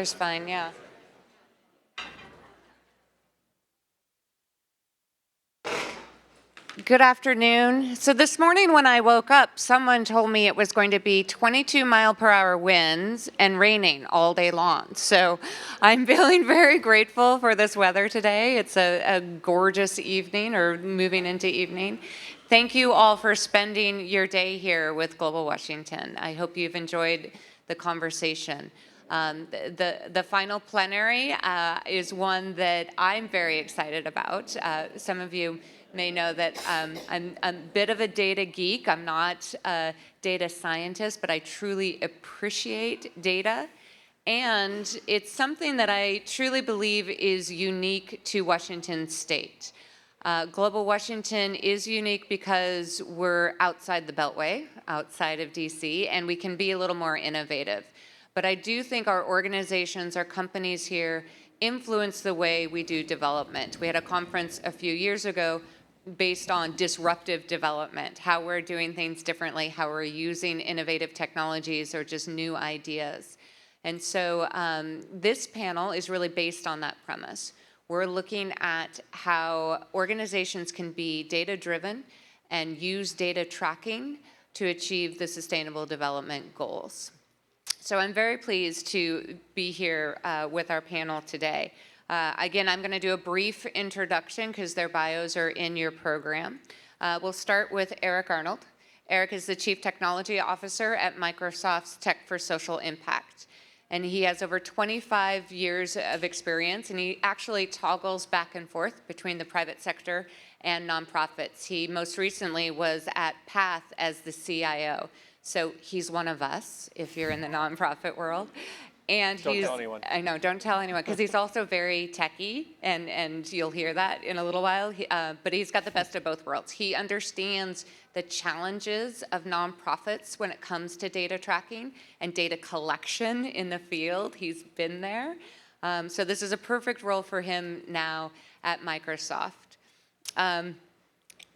There's fine, yeah. Good afternoon. So this morning when I woke up, someone told me it was going to be 22-mile-per-hour winds and raining all day long. So I'm feeling very grateful for this weather today. It's a gorgeous evening or moving into evening. Thank you all for spending your day here with Global Washington. I hope you've enjoyed the conversation. The final plenary is one that I'm very excited about. Some of you may know that I'm a bit of a data geek. I'm not a data scientist, but I truly appreciate data. And it's something that I truly believe is unique to Washington State. Global Washington is unique because we're outside the Beltway, outside of DC, and we can be a little more innovative. But I do think our organizations, our companies here, influence the way we do development. We had a conference a few years ago based on disruptive development, how we're doing things differently, how we're using innovative technologies or just new ideas. And so this panel is really based on that premise. We're looking at how organizations can be data-driven and use data tracking to achieve the Sustainable Development Goals. So I'm very pleased to be here with our panel today. Again, I'm going to do a brief introduction because their bios are in your program. We'll start with Eric Arnold. Eric is the Chief Technology Officer at Microsoft's Tech for Social Impact. And he has over 25 years of experience, and he actually toggles back and forth between the private sector and nonprofits. He most recently was at Path as the CIO. So he's one of us, if you're in the nonprofit world. And don't tell anyone. I know, don't tell anyone, because he's also very techy, and you'll hear that in a little while. But he's got the best of both worlds. He understands the challenges of nonprofits when it comes to data tracking and data collection in the field. He's been there. So this is a perfect role for him now at Microsoft.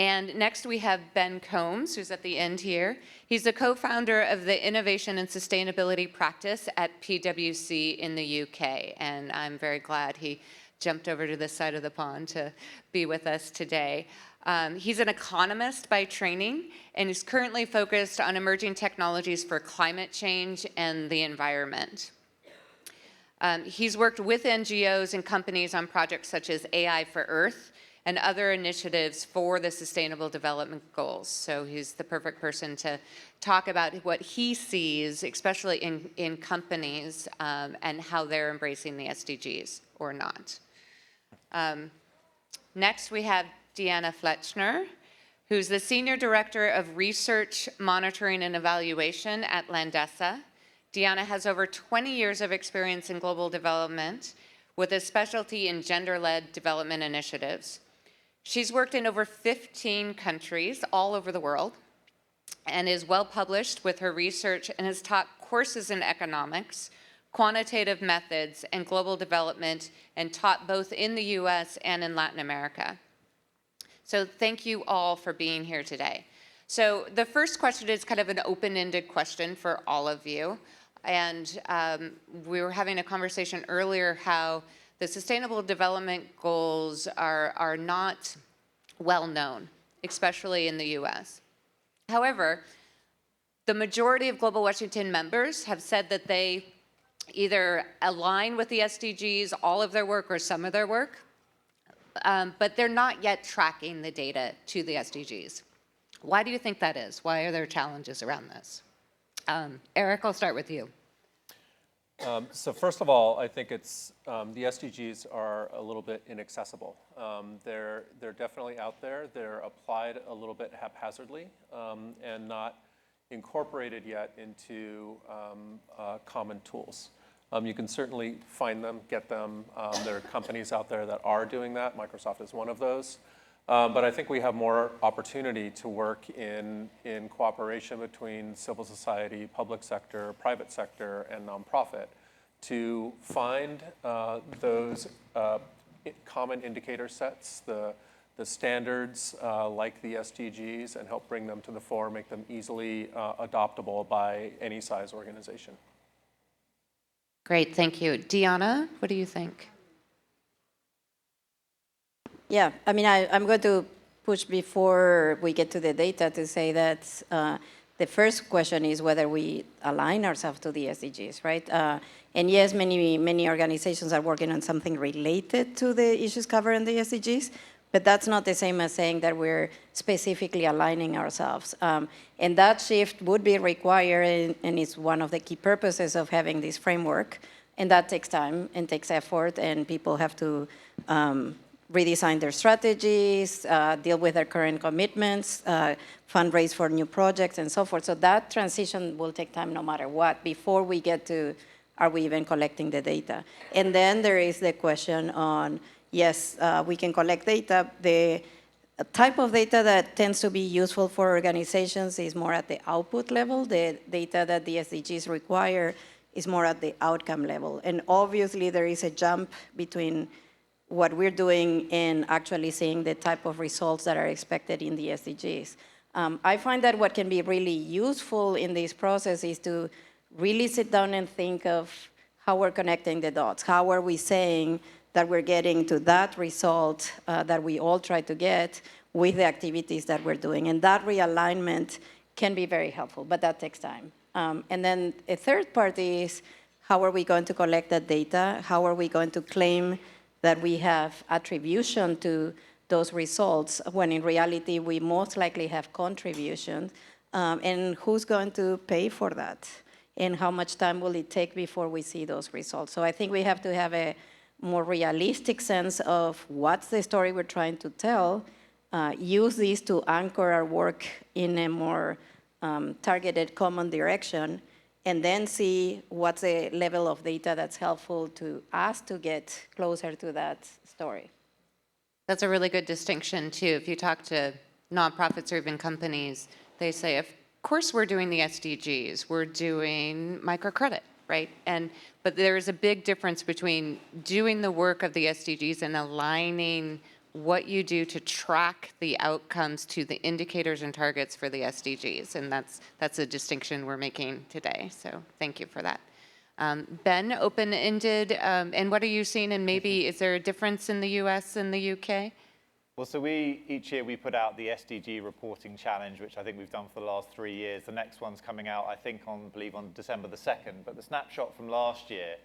And next we have Ben Combs, who's at the end here. He's the co-founder of the Innovation and Sustainability Practice at PwC in the UK. And I'm very glad he jumped over to this side of the pond to be with us today. He's an economist by training, and is currently focused on emerging technologies for climate change and the environment. He's worked with NGOs and companies on projects such as AI for Earth, and other initiatives for the Sustainable Development Goals. So he's the perfect person to talk about what he sees, especially in companies, and how they're embracing the SDGs or not. Next, we have Deanna Fletchner, who's the Senior Director of Research, Monitoring, and Evaluation at Landesa. Deanna has over 20 years of experience in global development with a specialty in gender-led development initiatives. She's worked in over 15 countries all over the world and is well published with her research and has taught courses in economics, quantitative methods, and global development, and taught both in the US and in Latin America. So thank you all for being here today. So the first question is kind of an open-ended question for all of you. And we were having a conversation earlier how the Sustainable Development Goals are not well known, especially in the US. However, the majority of Global Washington members have said that they either align with the SDGs, all of their work or some of their work, but they're not yet tracking the data to the SDGs. Why do you think that is? Why are there challenges around this? Eric, I'll start with you. So first of all, I think it's the SDGs are a little bit inaccessible. They're definitely out there. They're applied a little bit haphazardly and not incorporated yet into common tools. You can certainly find them, get them. There are companies out there that are doing that. Microsoft is one of those. But I think we have more opportunity to work in cooperation between civil society, public sector, private sector, and nonprofit to find those common indicator sets, the standards like the SDGs, and help bring them to the fore, make them easily adoptable by any size organization. Great, thank you. Deanna, what do you think? Yeah, I mean, I'm going to push before we get to the data to say that the first question is whether we align ourselves to the SDGs, right? And yes, many organizations are working on something related to the issues covered in the SDGs, but that's not the same as saying that we're specifically aligning ourselves. And that shift would be required, and it's one of the key purposes of having this framework, and that takes time and takes effort, and people have to redesign their strategies, deal with their current commitments, fundraise for new projects, and so forth. So that transition will take time no matter what before we get to, are we even collecting the data? And then there is the question on, yes, we can collect data. The type of data that tends to be useful for organizations is more at the output level. The data that the SDGs require is more at the outcome level. And obviously there is a jump between what we're doing and actually seeing the type of results that are expected in the SDGs. I find that what can be really useful in this process is to really sit down and think of how we're connecting the dots. How are we saying that we're getting to that result that we all try to get with the activities that we're doing? And that realignment can be very helpful, but that takes time. And then a third part is, how are we going to collect that data? How are we going to claim that we have attribution to those results when in reality we most likely have contribution? And who's going to pay for that? And how much time will it take before we see those results? So I think we have to have a more realistic sense of what's the story we're trying to tell, use these to anchor our work in a more targeted common direction, and then see what's the level of data that's helpful to us to get closer to that story. That's a really good distinction too. If you talk to nonprofits or even companies, they say, of course we're doing the SDGs, we're doing microcredit, right? But there's a big difference between doing the work of the SDGs and aligning what you do to track the outcomes to the indicators and targets for the SDGs. And that's a distinction we're making today. So thank you for that. Ben, open-ended, and what are you seeing? And maybe is there a difference in the US and the UK? Well, so each year we put out the SDG reporting challenge, which I think we've done for the last 3 years. The next one's coming out, I think, I believe on December the 2nd. But the snapshot from last year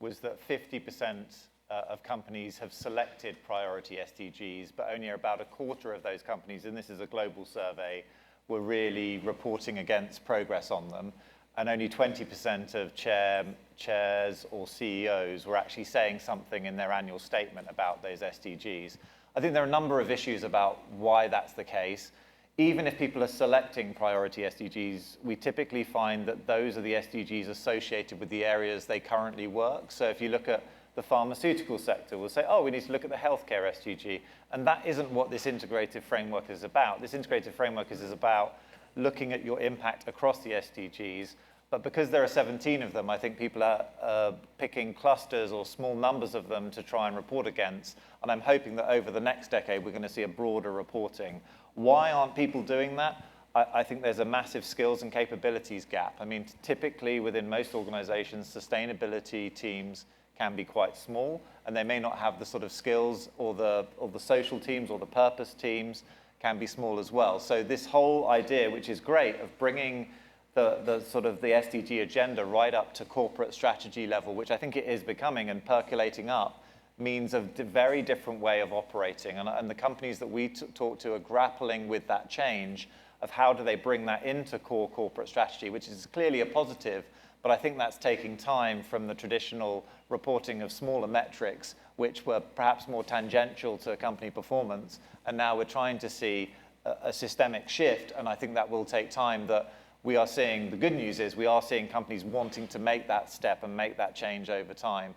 was that 50% of companies have selected priority SDGs, but only about a quarter of those companies, and this is a global survey, were really reporting against progress on them. And only 20% of chairs or CEOs were actually saying something in their annual statement about those SDGs. I think there are a number of issues about why that's the case. Even if people are selecting priority SDGs, we typically find that those are the SDGs associated with the areas they currently work. So if you look at the pharmaceutical sector, we'll say, oh, we need to look at the healthcare SDG. And that isn't what this integrated framework is about. This integrated framework is about looking at your impact across the SDGs. But because there are 17 of them, I think people are picking clusters or small numbers of them to try and report against. And I'm hoping that over the next decade, we're going to see a broader reporting. Why aren't people doing that? I think there's a massive skills and capabilities gap. I mean, typically within most organizations, sustainability teams can be quite small, and they may not have the sort of skills, or the social teams or the purpose teams can be small as well. So this whole idea, which is great, of bringing the sort of the SDG agenda right up to corporate strategy level, which I think it is becoming and percolating up, means a very different way of operating. And the companies that we talk to are grappling with that change of how do they bring that into core corporate strategy, which is clearly a positive, but I think that's taking time from the traditional reporting of smaller metrics, which were perhaps more tangential to company performance. And now we're trying to see a systemic shift, and I think that will take time. That we are seeing, the good news is we are seeing companies wanting to make that step and make that change over time.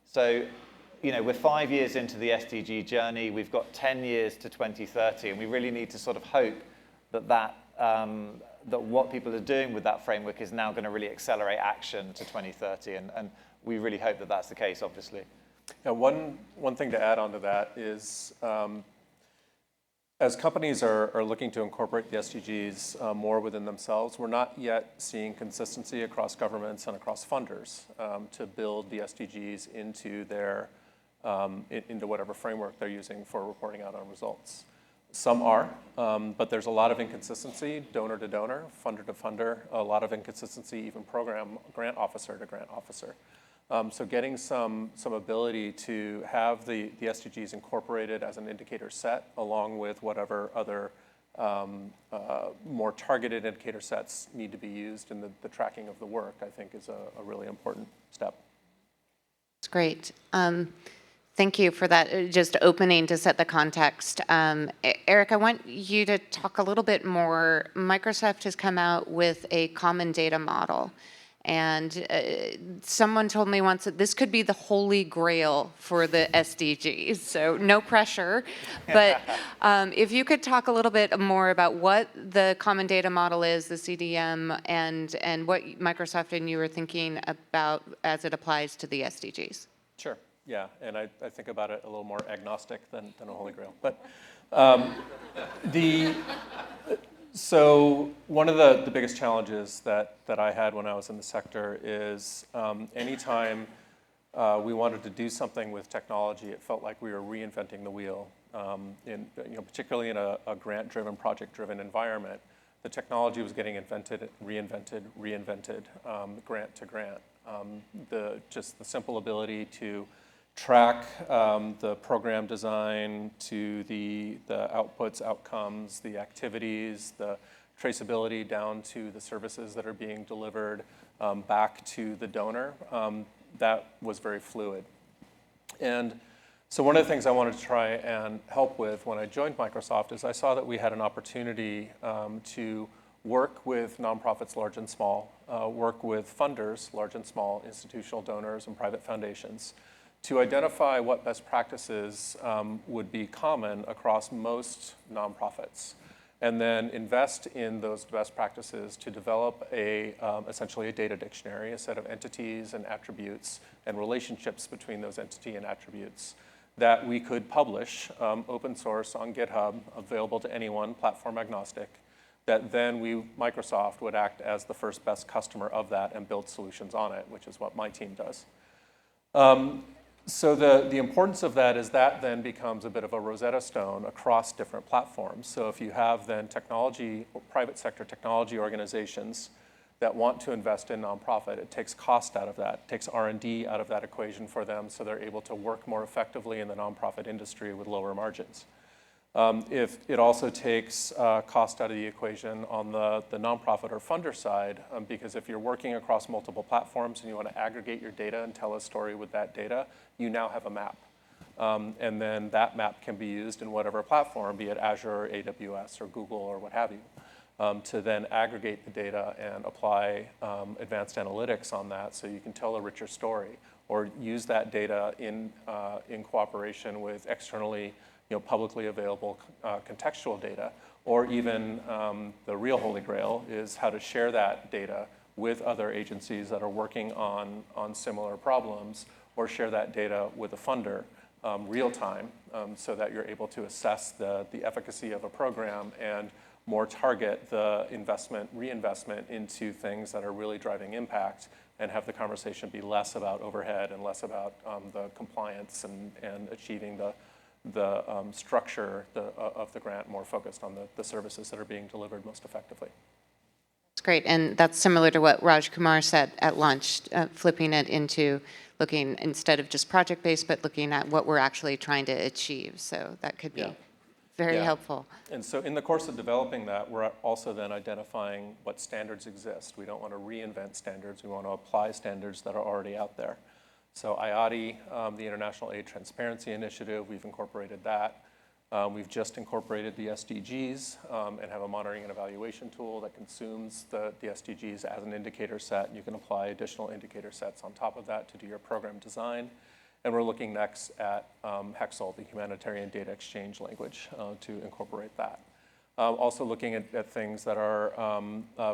So, you know, we're 5 years into the SDG journey. We've got 10 years to 2030, and we really need to sort of hope that what people are doing with that framework is now going to really accelerate action to 2030, and we really hope that that's the case, obviously. Yeah, one thing to add on to that is As companies are looking to incorporate the SDGs more within themselves, we're not yet seeing consistency across governments and across funders to build the SDGs into their into whatever framework they're using for reporting out on results. Some are, but there's a lot of inconsistency, donor to donor, funder to funder, a lot of inconsistency, even program grant officer to grant officer. So getting some ability to have the SDGs incorporated as an indicator set along with whatever other more targeted indicator sets need to be used in the tracking of the work, I think is a really important step. That's great. Thank you for that just opening to set the context. Eric, I want you to talk a little bit more. Microsoft has come out with a common data model. And someone told me once that this could be the holy grail for the SDGs, so no pressure. But if you could talk a little bit more about what the common data model is, the CDM, and what Microsoft and you are thinking about as it applies to the SDGs. Sure, yeah, and I think about it a little more agnostic than a holy grail. But So one of the biggest challenges that I had when I was in the sector is anytime we wanted to do something with technology, it felt like we were reinventing the wheel. Particularly in a grant-driven, project-driven environment, the technology was getting invented, reinvented, grant to grant. Just the simple ability to track the program design to the outputs, outcomes, the activities, the traceability down to the services that are being delivered back to the donor, that was very fluid. And so one of the things I wanted to try and help with when I joined Microsoft is I saw that we had an opportunity to work with nonprofits large and small, work with funders, large and small, institutional donors and private foundations, to identify what best practices would be common across most nonprofits, and then invest in those best practices to develop essentially a data dictionary, a set of entities and attributes and relationships between those entity and attributes that we could publish open source on GitHub, available to anyone, platform agnostic, that then Microsoft would act as the first best customer of that and build solutions on it, which is what my team does. So the importance of that is that then becomes a bit of a Rosetta Stone across different platforms. So if you have then private sector technology organizations that want to invest in nonprofit, it takes cost out of that, it takes R&D out of that equation for them so they're able to work more effectively in the nonprofit industry with lower margins. If it also takes cost out of the equation on the nonprofit or funder side, because if you're working across multiple platforms and you want to aggregate your data and tell a story with that data, you now have a map. And then that map can be used in whatever platform, be it Azure or AWS or Google or what have you, to then aggregate the data and apply advanced analytics on that so you can tell a richer story, or use that data in cooperation with externally publicly available contextual data, or even the real holy grail is how to share that data with other agencies that are working on similar problems, or share that data with a funder real time so that you're able to assess the efficacy of a program and more target the reinvestment into things that are really driving impact, and have the conversation be less about overhead and less about the compliance and achieving the structure of the grant, more focused on the services that are being delivered most effectively. That's great, and that's similar to what Raj Kumar said at lunch, flipping it into looking instead of just project-based, but looking at what we're actually trying to achieve. So that could be very helpful. And so in the course of developing that, we're also then identifying what standards exist. We don't want to reinvent standards. We want to apply standards that are already out there. So IATI, the International Aid Transparency Initiative, we've incorporated that. We've just incorporated the SDGs and have a monitoring and evaluation tool that consumes the SDGs as an indicator set. You can apply additional indicator sets on top of that to do your program design. And we're looking next at HEXL, the Humanitarian Data Exchange language, to incorporate that. Also looking at things that are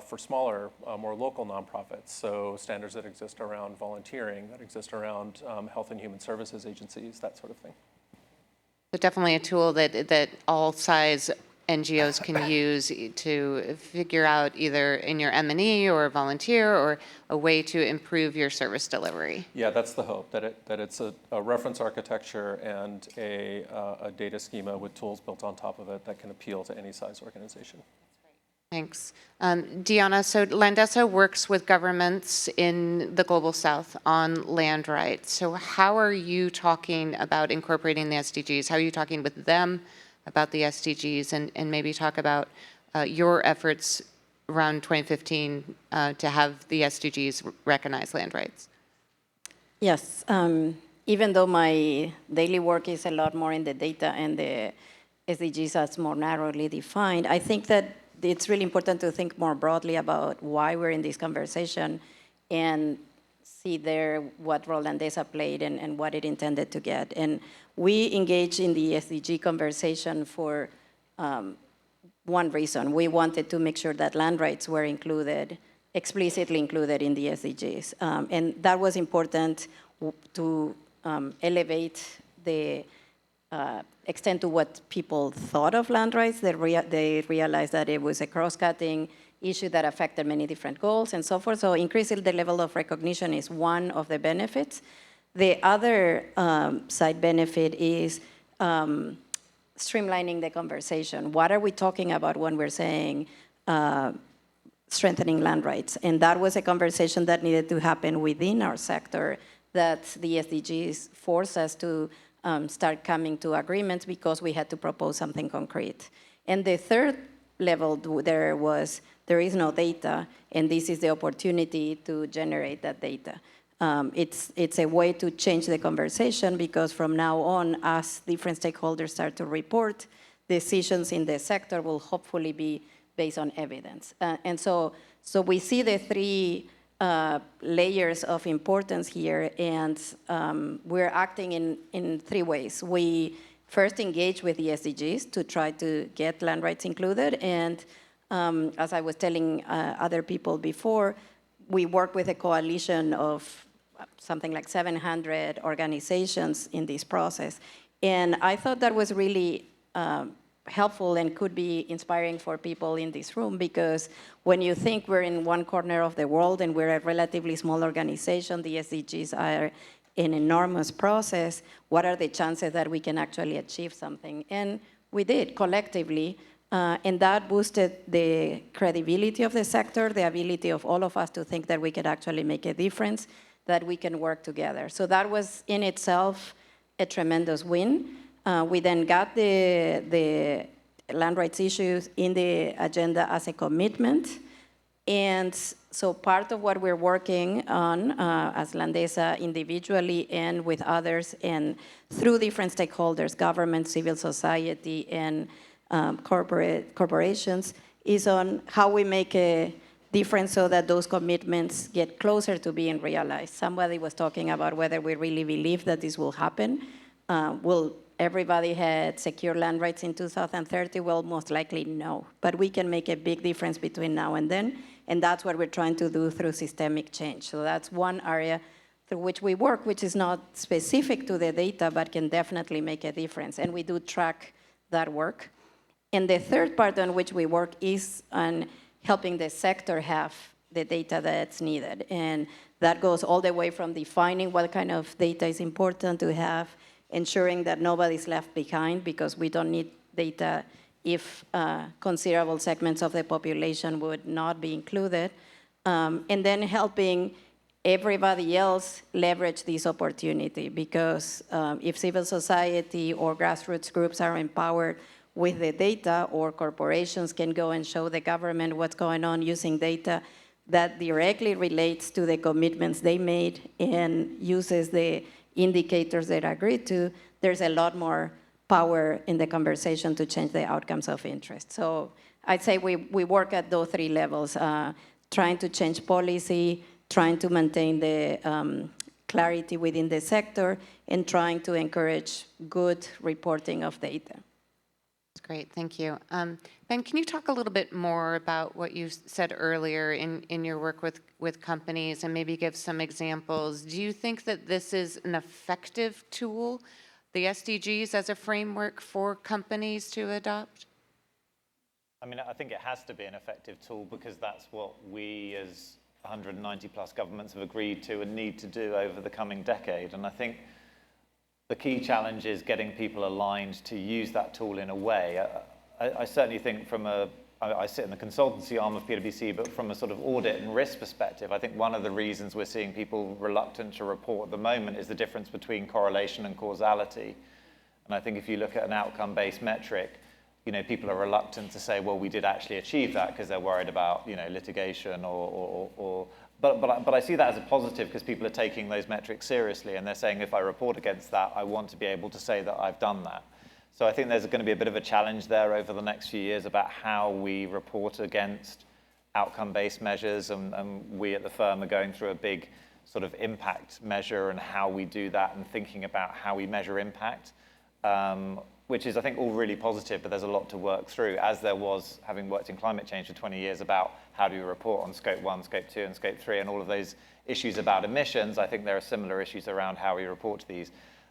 for smaller, more local nonprofits, so standards that exist around volunteering, that exist around health and human services agencies, that sort of thing. But definitely a tool that all size NGOs can use to figure out either in your M&E or volunteer or a way to improve your service delivery. Yeah, that's the hope, that it's a reference architecture and a data schema with tools built on top of it that can appeal to any size organization. Thanks. Deanna, so Landesa works with governments in the Global South on land rights. So how are you talking about incorporating the SDGs? How are you talking with them about the SDGs, and maybe talk about your efforts around 2015 to have the SDGs recognize land rights? Yes. Even though my daily work is a lot more in the data and the SDGs are more narrowly defined, I think that it's really important to think more broadly about why we're in this conversation and see there what role Landesa played and what it intended to get. And we engaged in the SDG conversation for one reason. We wanted to make sure that land rights were included, explicitly included in the SDGs. And that was important to elevate the extent to what people thought of land rights. They realized that it was a cross-cutting issue that affected many different goals and so forth. So increasing the level of recognition is one of the benefits. The other side benefit is streamlining the conversation. What are we talking about when we're saying strengthening land rights? And that was a conversation that needed to happen within our sector, that the SDGs forced us to start coming to agreements because we had to propose something concrete. And the third level there is no data, and this is the opportunity to generate that data. It's a way to change the conversation, because from now on, as different stakeholders start to report, decisions in the sector will hopefully be based on evidence. And so we see the three layers of importance here, and we're acting in three ways. We first engage with the SDGs to try to get land rights included, and as I was telling other people before, we work with a coalition of something like 700 organizations in this process. And I thought that was really helpful and could be inspiring for people in this room, because when you think we're in one corner of the world and we're a relatively small organization, the SDGs are an enormous process, what are the chances that we can actually achieve something? And we did collectively, and that boosted the credibility of the sector, the ability of all of us to think that we could actually make a difference, that we can work together. So that was in itself a tremendous win. We then got the land rights issues in the agenda as a commitment. And so part of what we're working on as Landesa individually and with others and through different stakeholders, government, civil society, and corporations, is on how we make a difference so that those commitments get closer to being realized. Somebody was talking about whether we really believe that this will happen. Will everybody had secure land rights in 2030? Well, most likely no. But we can make a big difference between now and then, and that's what we're trying to do through systemic change. So that's one area through which we work, which is not specific to the data, but can definitely make a difference. And we do track that work. And the third part on which we work is on helping the sector have the data that's needed. And that goes all the way from defining what kind of data is important to have, ensuring that nobody's left behind, because we don't need data if considerable segments of the population would not be included, and then helping everybody else leverage this opportunity, because if civil society or grassroots groups are empowered with the data, or corporations can go and show the government what's going on using data that directly relates to the commitments they made and uses the indicators that are agreed to, there's a lot more power in the conversation to change the outcomes of interest. So I'd say we work at those three levels, trying to change policy, trying to maintain the clarity within the sector, and trying to encourage good reporting of data. That's great, thank you. Ben, can you talk a little bit more about what you said earlier in your work with companies, and maybe give some examples? Do you think that this is an effective tool the SDGs as a framework for companies to adopt? I mean, I think it has to be an effective tool because that's what we as 190 plus governments have agreed to and need to do over the coming decade. And I think the key challenge is getting people aligned to use that tool in a way. I certainly think I sit in the consultancy arm of PwC, but from a sort of audit and risk perspective, I think one of the reasons we're seeing people reluctant to report at the moment is the difference between correlation and causality. And I think if you look at an outcome-based metric, people are reluctant to say, well, we did actually achieve that because they're worried about, litigation but I see that as a positive because people are taking those metrics seriously and they're saying, if I report against that, I want to be able to say that I've done that. So I think there's going to be a bit of a challenge there over the next few years about how we report against outcome-based measures, and we at the firm are going through a big sort of impact measure and how we do that and thinking about how we measure impact. Which is, I think, all really positive, but there's a lot to work through, as there was, having worked in climate change for 20 years, about how do you report on Scope 1, Scope 2, and Scope 3, and all of those issues about emissions. I think there are similar issues around how we report to these.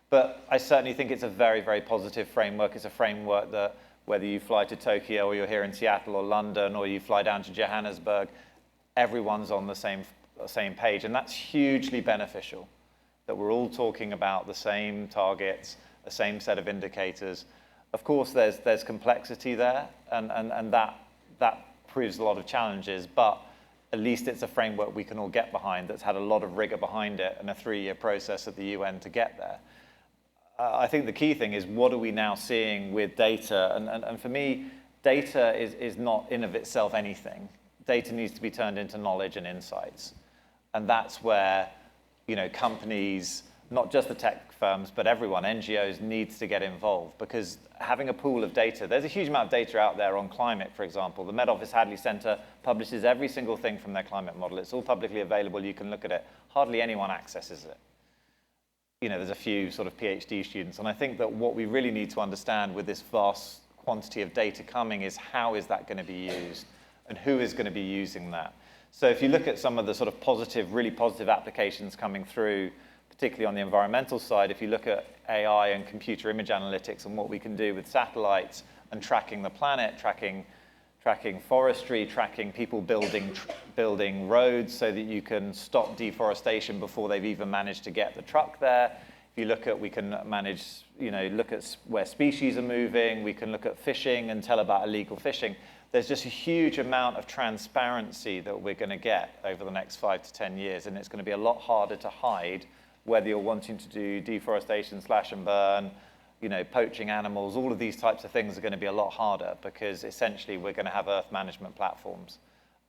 But I certainly think it's a very, very positive framework. It's a framework that, whether you fly to Tokyo or you're here in Seattle or London or you fly down to Johannesburg, everyone's on the same page. And that's hugely beneficial, that we're all talking about the same targets, the same set of indicators. Of course, there's complexity there, and that proves a lot of challenges, but at least it's a framework we can all get behind that's had a lot of rigor behind it and a 3-year process at the UN to get there. I think the key thing is, what are we now seeing with data? And for me, data is not in of itself anything. Data needs to be turned into knowledge and insights. And that's where, companies, not just the tech firms, but everyone, NGOs, needs to get involved, because having a pool of data, there's a huge amount of data out there on climate, for example. The Met Office Hadley Centre publishes every single thing from their climate model. It's all publicly available. You can look at it. Hardly anyone accesses it. There's a few sort of PhD students. And I think that what we really need to understand with this vast quantity of data coming is, how is that going to be used and who is going to be using that? So if you look at some of the sort of positive, really positive applications coming through, particularly on the environmental side, if you look at AI and computer image analytics and what we can do with satellites and tracking the planet, tracking forestry, tracking people building roads so that you can stop deforestation before they've even managed to get the truck there. If you look at, we can manage, look at where species are moving, we can look at fishing and tell about illegal fishing. There's just a huge amount of transparency that we're going to get over the next 5 to 10 years, and it's going to be a lot harder to hide whether you're wanting to do deforestation, slash and burn, poaching animals. All of these types of things are going to be a lot harder, because essentially we're going to have earth management platforms.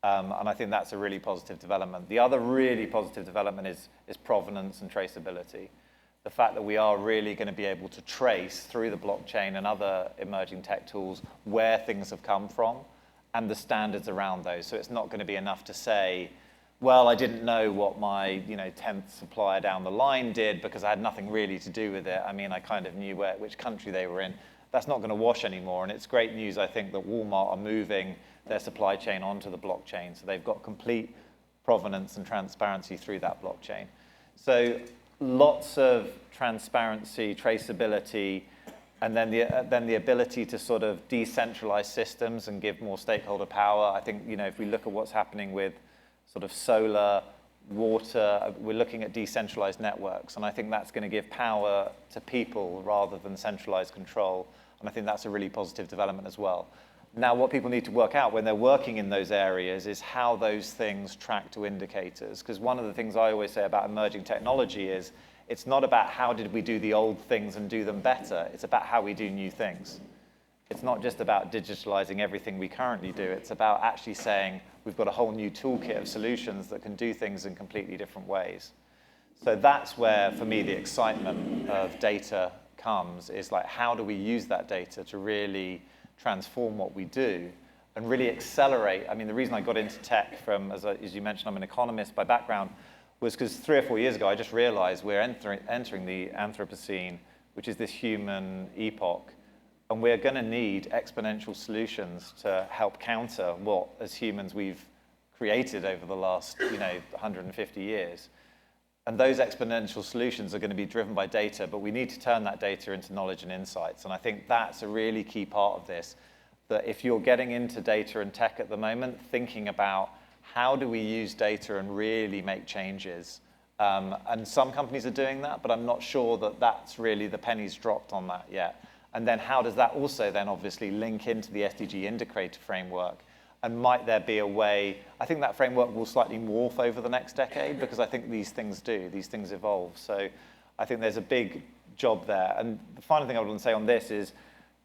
And I think that's a really positive development. The other really positive development is provenance and traceability. The fact that we are really going to be able to trace through the blockchain and other emerging tech tools where things have come from and the standards around those. So it's not going to be enough to say, well, I didn't know what my 10th supplier down the line did because I had nothing really to do with it. I mean, I kind of knew which country they were in. That's not going to wash anymore. And it's great news, I think, that Walmart are moving their supply chain onto the blockchain. So they've got complete provenance and transparency through that blockchain. So lots of transparency, traceability, and then the ability to sort of decentralize systems and give more stakeholder power. I think, if we look at what's happening with sort of solar, water, we're looking at decentralized networks. And I think that's going to give power to people rather than centralized control. And I think that's a really positive development as well. Now, what people need to work out when they're working in those areas is how those things track to indicators. Because one of the things I always say about emerging technology is, it's not about how did we do the old things and do them better. It's about how we do new things. It's not just about digitalizing everything we currently do. It's about actually saying we've got a whole new toolkit of solutions that can do things in completely different ways. So that's where, for me, the excitement of data comes, is like, how do we use that data to really transform what we do and really accelerate? I mean, the reason I got into tech from, as you mentioned, I'm an economist by background, was because 3 or 4 years ago, I just realized we're entering the Anthropocene, which is this human epoch. And we're going to need exponential solutions to help counter what, as humans, we've created over the last 150 years. And those exponential solutions are going to be driven by data, but we need to turn that data into knowledge and insights. And I think that's a really key part of this, that if you're getting into data and tech at the moment, thinking about how do we use data and really make changes. And some companies are doing that, but I'm not sure that that's really the penny's dropped on that yet. And then how does that also then obviously link into the SDG indicator framework? And might there be a way, I think that framework will slightly morph over the next decade, because I think these things evolve. So I think there's a big job there. And the final thing I want to say on this is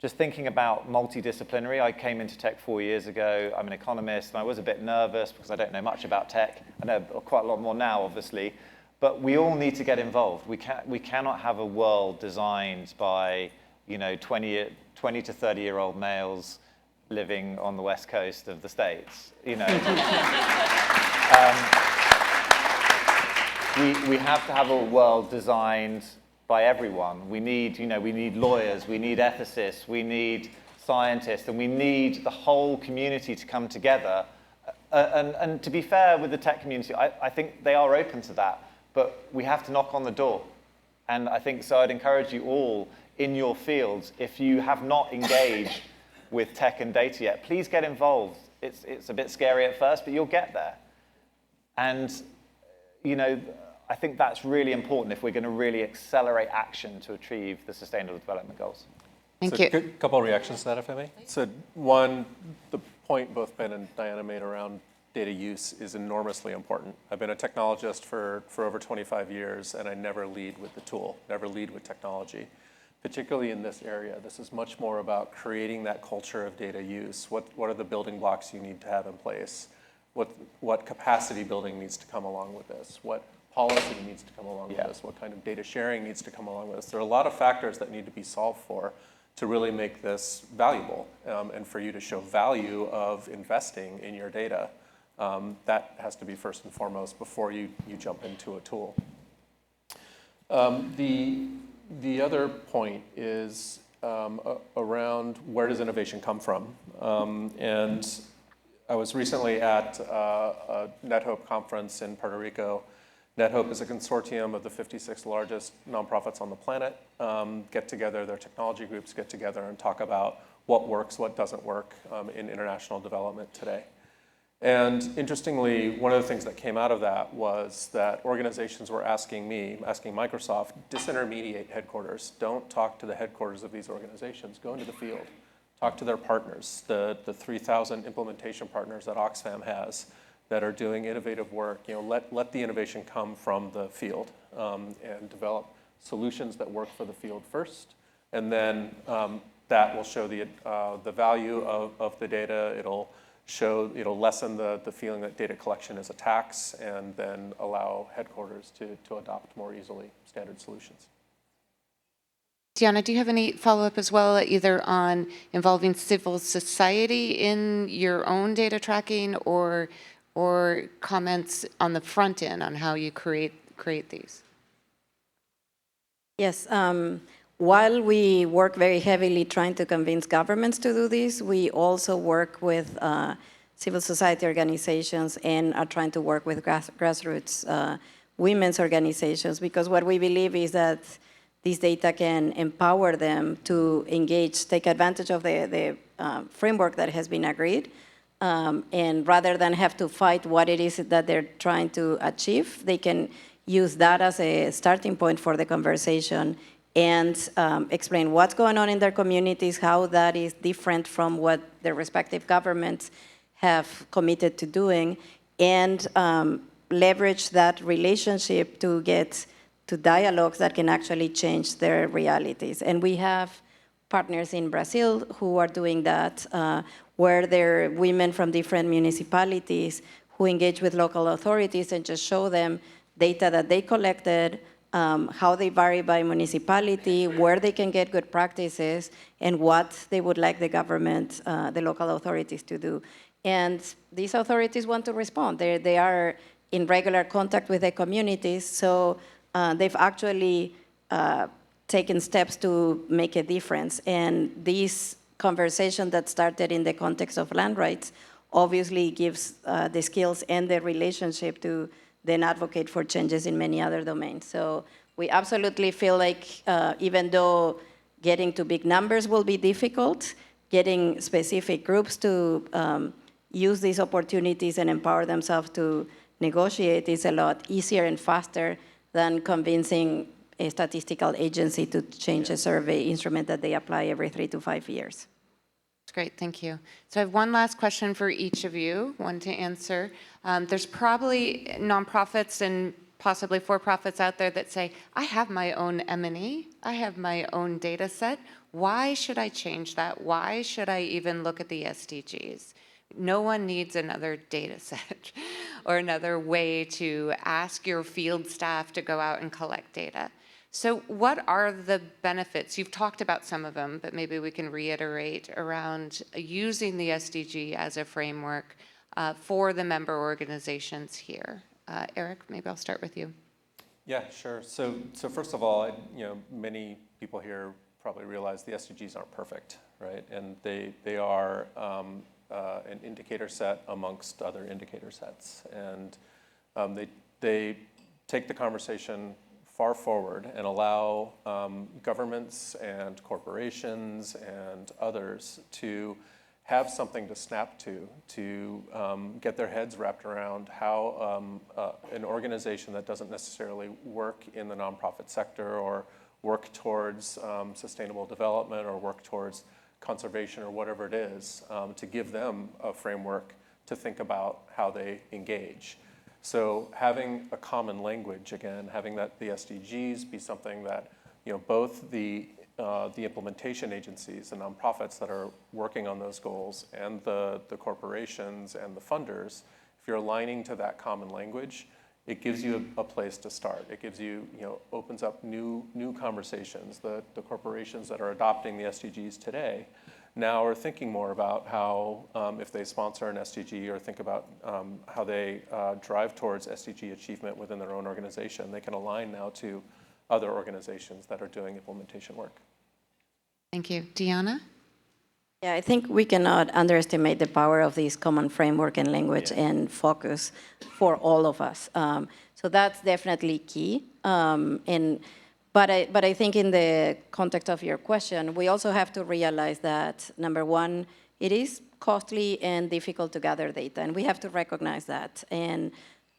just thinking about multidisciplinary. I came into tech 4 years ago. I'm an economist, and I was a bit nervous because I don't know much about tech. I know quite a lot more now, obviously. But we all need to get involved. We cannot have a world designed by 20 to 30-year-old males living on the west coast of the States. We have to have a world designed by everyone. We need lawyers, we need ethicists, we need scientists, and we need the whole community to come together. And to be fair with the tech community, I think they are open to that, but we have to knock on the door. And I think so I'd encourage you all in your fields, if you have not engaged with tech and data yet, please get involved. It's a bit scary at first, but you'll get there. And I think that's really important if we're going to really accelerate action to achieve the Sustainable Development Goals. Thank you. A couple of reactions to that, if I may. So one, the point both Ben and Diana made around data use is enormously important. I've been a technologist for over 25 years, and I never lead with the tool, never lead with technology. Particularly in this area, this is much more about creating that culture of data use. What are the building blocks you need to have in place? What capacity building needs to come along with this? What policy needs to come along with this? What kind of data sharing needs to come along with this? There are a lot of factors that need to be solved for to really make this valuable and for you to show value of investing in your data. That has to be first and foremost before you jump into a tool. The other point is around where does innovation come from? And I was recently at a NetHope conference in Puerto Rico. NetHope is a consortium of the 56 largest nonprofits on the planet, get together, their technology groups get together and talk about what works, what doesn't work in international development today. And interestingly, one of the things that came out of that was that organizations were asking Microsoft, disintermediate headquarters. Don't talk to the headquarters of these organizations. Go into the field. Talk to their partners, the 3,000 implementation partners that Oxfam has that are doing innovative work. Let the innovation come from the field and develop solutions that work for the field first. And then that will show the value of the data. It'll lessen the feeling that data collection is a tax, and then allow headquarters to adopt more easily standard solutions. Diana, do you have any follow-up as well, either on involving civil society in your own data tracking, or comments on the front end on how you create these? Yes. While we work very heavily trying to convince governments to do this, we also work with civil society organizations and are trying to work with grassroots women's organizations, because what we believe is that this data can empower them to engage, take advantage of the framework that has been agreed, and rather than have to fight what it is that they're trying to achieve, they can use that as a starting point for the conversation and explain what's going on in their communities, how that is different from what their respective governments have committed to doing, and leverage that relationship to get to dialogues that can actually change their realities. And we have partners in Brazil who are doing that, where there are women from different municipalities who engage with local authorities and just show them data that they collected, how they vary by municipality, where they can get good practices, and what they would like the government, the local authorities to do. And these authorities want to respond. They are in regular contact with the communities, so they've actually taken steps to make a difference. And this conversation that started in the context of land rights obviously gives the skills and the relationship to then advocate for changes in many other domains. So we absolutely feel like even though getting to big numbers will be difficult, getting specific groups to use these opportunities and empower themselves to negotiate is a lot easier and faster than convincing a statistical agency to change a survey instrument that they apply every 3 to 5 years. That's great, thank you. So I have one last question for each of you, one to answer. There's probably nonprofits and possibly for-profits out there that say, I have my own M&E, I have my own data set. Why should I change that? Why should I even look at the SDGs? No one needs another data set or another way to ask your field staff to go out and collect data. So what are the benefits? You've talked about some of them, but maybe we can reiterate around using the SDG as a framework for the member organizations here. Eric, maybe I'll start with you. Yeah, sure. So first of all, many people here probably realize the SDGs aren't perfect, right? And they are an indicator set amongst other indicator sets, and they take the conversation far forward and allow governments and corporations and others to have something to snap to get their heads wrapped around how an organization that doesn't necessarily work in the nonprofit sector or work towards sustainable development or work towards conservation or whatever it is, to give them a framework to think about how they engage. So having a common language, again, having the SDGs be something that both the implementation agencies, the nonprofits that are working on those goals, and the corporations and the funders, if you're aligning to that common language, it gives you a place to start. It gives you, opens up new conversations. The corporations that are adopting the SDGs today now are thinking more about how, if they sponsor an SDG or think about how they drive towards SDG achievement within their own organization, they can align now to other organizations that are doing implementation work. Thank you. Deanna? Yeah, I think we cannot underestimate the power of this common framework and language and focus for all of us. So that's definitely key. But I think in the context of your question, we also have to realize that, number one, it is costly and difficult to gather data, and we have to recognize that. And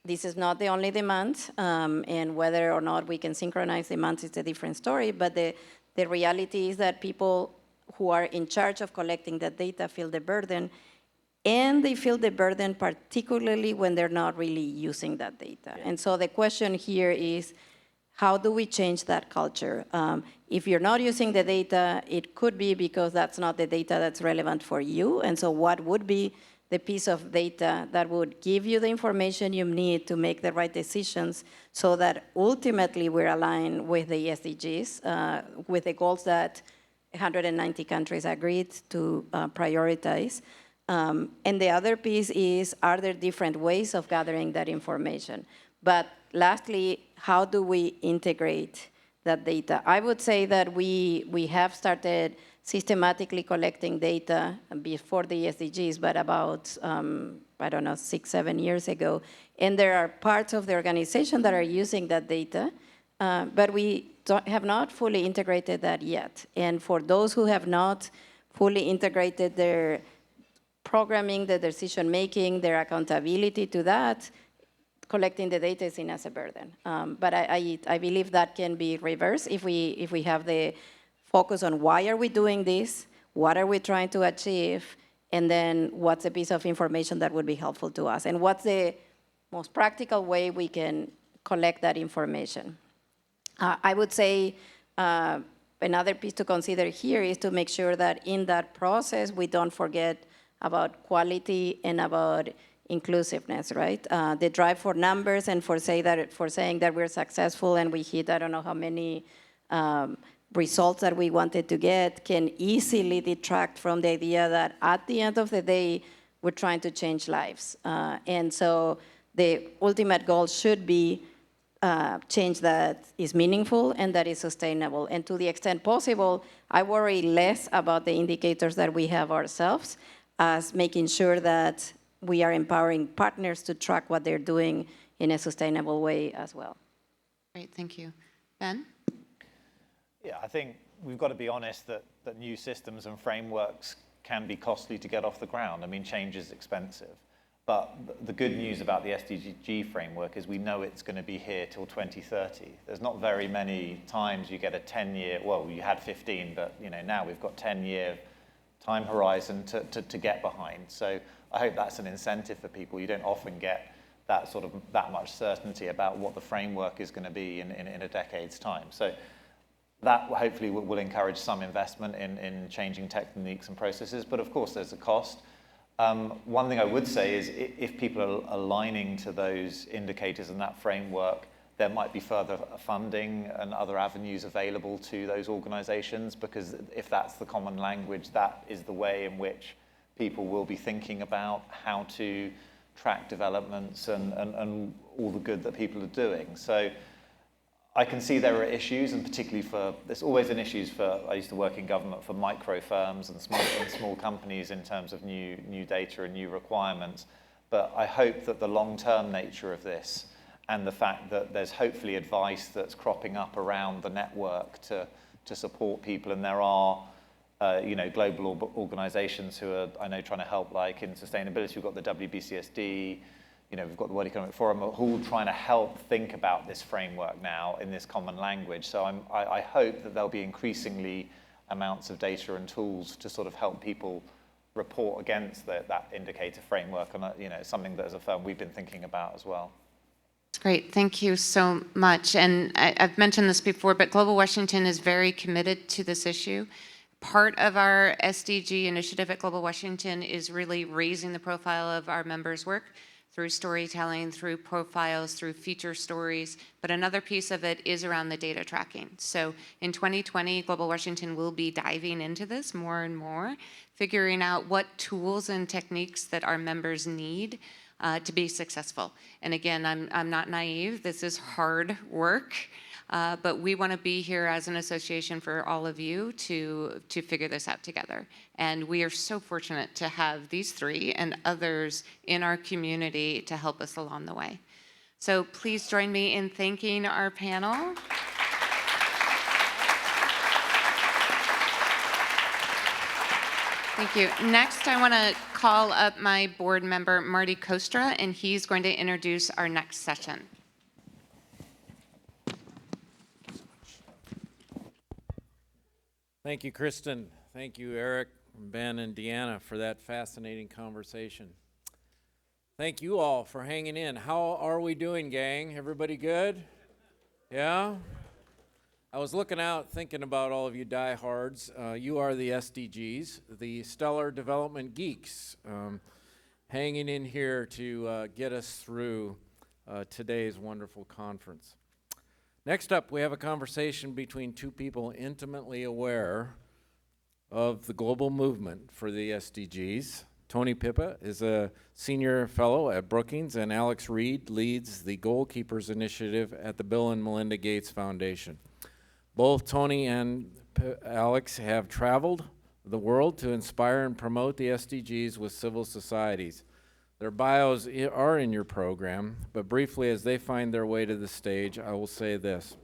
this is not the only demand, and whether or not we can synchronize demands is a different story, but the reality is that people who are in charge of collecting that data feel the burden, and they feel the burden particularly when they're not really using that data. And so the question here is, how do we change that culture? If you're not using the data, it could be because that's not the data that's relevant for you, and so what would be the piece of data that would give you the information you need to make the right decisions so that ultimately we're aligned with the SDGs, with the goals that 190 countries agreed to prioritize. And the other piece is, are there different ways of gathering that information? But lastly, how do we integrate that data? I would say that we have started systematically collecting data before the SDGs, but about, 6, 7 years ago. And there are parts of the organization that are using that data, but we have not fully integrated that yet. And for those who have not fully integrated their programming, the decision-making, their accountability to that, collecting the data is seen as a burden. But I believe that can be reversed if we have the focus on why are we doing this, what are we trying to achieve, and then what's a piece of information that would be helpful to us, and what's the most practical way we can collect that information. I would say another piece to consider here is to make sure that in that process we don't forget about quality and about inclusiveness, right? The drive for numbers and for saying that we're successful and we hit I don't know how many results that we wanted to get can easily detract from the idea that at the end of the day, we're trying to change lives. And so the ultimate goal should be change that is meaningful and that is sustainable. And to the extent possible, I worry less about the indicators that we have ourselves as making sure that we are empowering partners to track what they're doing in a sustainable way as well. Great, thank you. Ben? Yeah, I think we've got to be honest that new systems and frameworks can be costly to get off the ground. I mean, change is expensive. But the good news about the SDG framework is we know it's going to be here till 2030. There's not very many times you get a 10-year, well, you had 15, but now we've got 10-year time horizon to get behind. So I hope that's an incentive for people. You don't often get that much certainty about what the framework is going to be in a decade's time. So that hopefully will encourage some investment in changing techniques and processes. But of course, there's a cost. One thing I would say is if people are aligning to those indicators and that framework, there might be further funding and other avenues available to those organizations, because if that's the common language, that is the way in which people will be thinking about how to track developments and all the good that people are doing. So I can see there are issues, and particularly there's always an issue I used to work in government, for micro firms and small companies in terms of new data and new requirements. But I hope that the long-term nature of this and the fact that there's hopefully advice that's cropping up around the network to support people, and there are global organizations who are, I know, trying to help, like in sustainability. We've got the WBCSD, we've got the World Economic Forum, all trying to help think about this framework now in this common language. So I hope that there'll be increasingly amounts of data and tools to sort of help people report against that indicator framework, and it's something that as a firm we've been thinking about as well. That's great. Thank you so much. And I've mentioned this before, but Global Washington is very committed to this issue. Part of our SDG initiative at Global Washington is really raising the profile of our members' work through storytelling, through profiles, through feature stories. But another piece of it is around the data tracking. So in 2020, Global Washington will be diving into this more and more, figuring out what tools and techniques that our members need to be successful. And again, I'm not naive. This is hard work. But we want to be here as an association for all of you to figure this out together. And we are so fortunate to have these three and others in our community to help us along the way. So please join me in thanking our panel. Thank you. Next, I want to call up my board member, Marty Kostra, and he's going to introduce our next session. Thank you, Kristen. Thank you, Eric, Ben, and Deanna for that fascinating conversation. Thank you all for hanging in. How are we doing, gang? Everybody good? Yeah? I was looking out, thinking about all of you diehards. You are the SDGs, the stellar development geeks, hanging in here to get us through today's wonderful conference. Next up, we have a conversation between two people intimately aware of the global movement for the SDGs. Tony Pippa is a senior fellow at Brookings, and Alex Reed leads the Goalkeepers initiative at the Bill and Melinda Gates Foundation. Both Tony and Alex have traveled the world to inspire and promote the SDGs with civil societies. Their bios are in your program, but briefly, as they find their way to the stage, I will say this.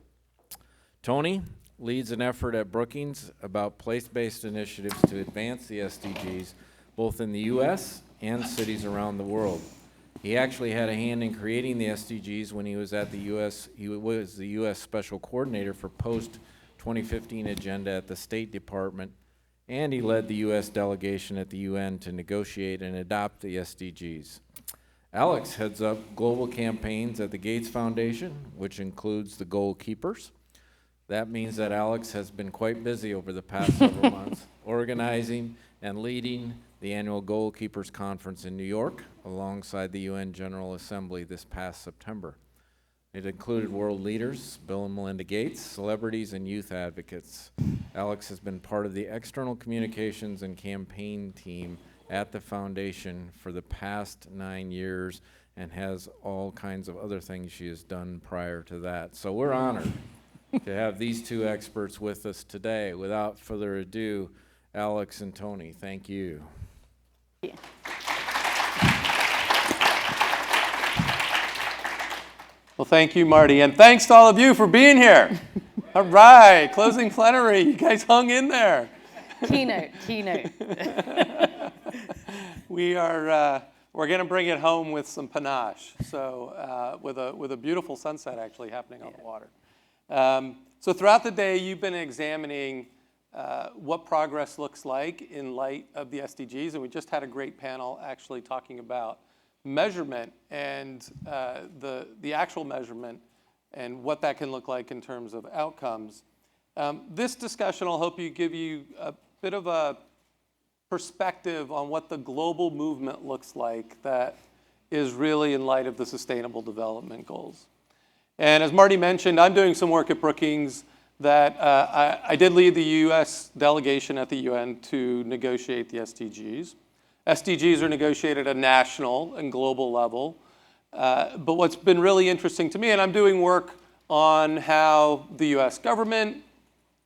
Tony leads an effort at Brookings about place-based initiatives to advance the SDGs, both in the U.S. and cities around the world. He actually had a hand in creating the SDGs when he was at the U.S. He was the U.S. Special Coordinator for post-2015 agenda at the State Department, and he led the U.S. delegation at the UN to negotiate and adopt the SDGs. Alex heads up global campaigns at the Gates Foundation, which includes the Goalkeepers. That means that Alex has been quite busy over the past several months, organizing and leading the annual Goalkeepers Conference in New York, alongside the UN General Assembly this past September. It included world leaders, Bill and Melinda Gates, celebrities, and youth advocates. Alex has been part of the external communications and campaign team at the foundation for the past 9 years, and has all kinds of other things she has done prior to that. So we're honored to have these two experts with us today. Without further ado, Alex and Tony, thank you. Well, thank you, Marty, and thanks to all of you for being here. All right, closing plenary. You guys hung in there. Keynote. We're going to bring it home with some panache. So with a beautiful sunset actually happening on the water. So throughout the day, you've been examining what progress looks like in light of the SDGs, and we just had a great panel actually talking about measurement and the actual measurement and what that can look like in terms of outcomes. This discussion will hope give you a bit of a perspective on what the global movement looks like that is really in light of the Sustainable Development Goals. And as Marty mentioned, I'm doing some work at Brookings that I did lead the US delegation at the UN to negotiate the SDGs. SDGs are negotiated at a national and global level. But what's been really interesting to me, and I'm doing work on how the US government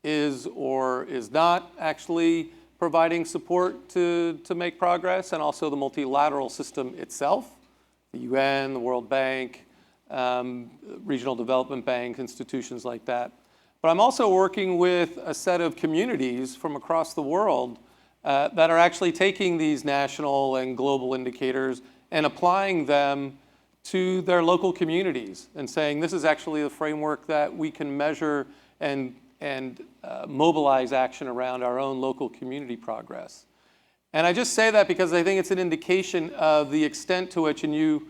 is or is not actually providing support to make progress, and also the multilateral system itself, the UN, the World Bank, regional development bank, institutions like that. But I'm also working with a set of communities from across the world that are actually taking these national and global indicators and applying them to their local communities and saying this is actually the framework that we can measure and mobilize action around our own local community progress. And I just say that because I think it's an indication of the extent to which, and you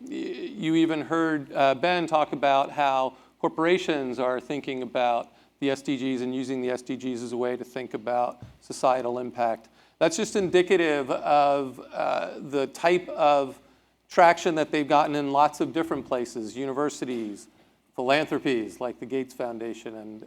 even heard Ben talk about how corporations are thinking about the SDGs and using the SDGs as a way to think about societal impact. That's just indicative of the type of traction that they've gotten in lots of different places, universities, philanthropies like the Gates Foundation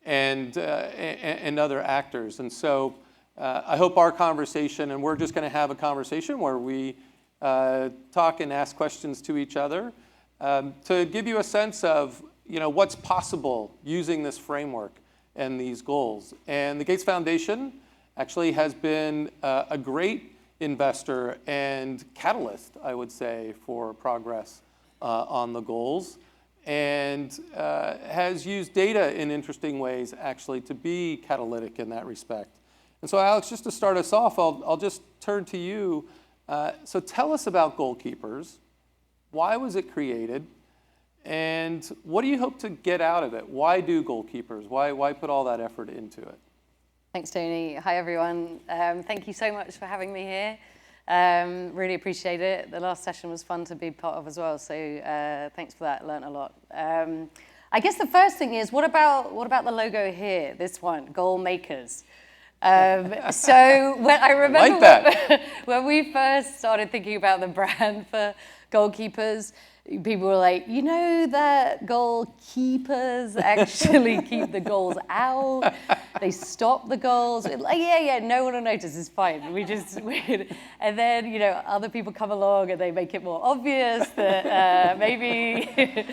and other actors. And so I hope our conversation, and we're just going to have a conversation where we talk and ask questions to each other to give you a sense of what's possible using this framework and these goals. And the Gates Foundation actually has been a great investor and catalyst, I would say, for progress on the goals, and has used data in interesting ways actually to be catalytic in that respect. And so Alex, just to start us off, I'll just turn to you. So tell us about Goalkeepers. Why was it created? And what do you hope to get out of it? Why do Goalkeepers? Why put all that effort into it? Thanks, Tony. Hi, everyone. Thank you so much for having me here. Really appreciate it. The last session was fun to be part of as well, so thanks for that. Learned a lot. I guess the first thing is, what about the logo here? This one, Goalmakers. So when I remember like when we first started thinking about the brand for Goalkeepers, people were like, that goalkeepers actually keep the goals out. They stop the goals. Like, yeah, no one will notice. It's fine. And then, other people come along and they make it more obvious that maybe.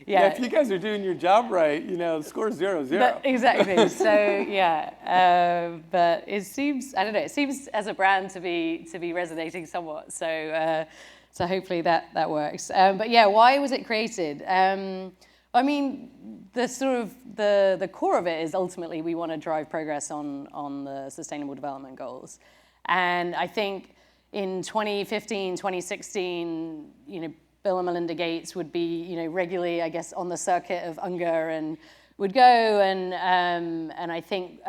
Yeah, if you guys are doing your job right, the score is 0-0. Exactly. So yeah, but it seems, I don't know, it seems as a brand to be resonating somewhat. So hopefully that works. But yeah, why was it created? I mean, the core of it is ultimately we want to drive progress on the Sustainable Development Goals, and I think in 2015, 2016, Bill and Melinda Gates would be, regularly, I guess, on the circuit of UNGA and would go, and I think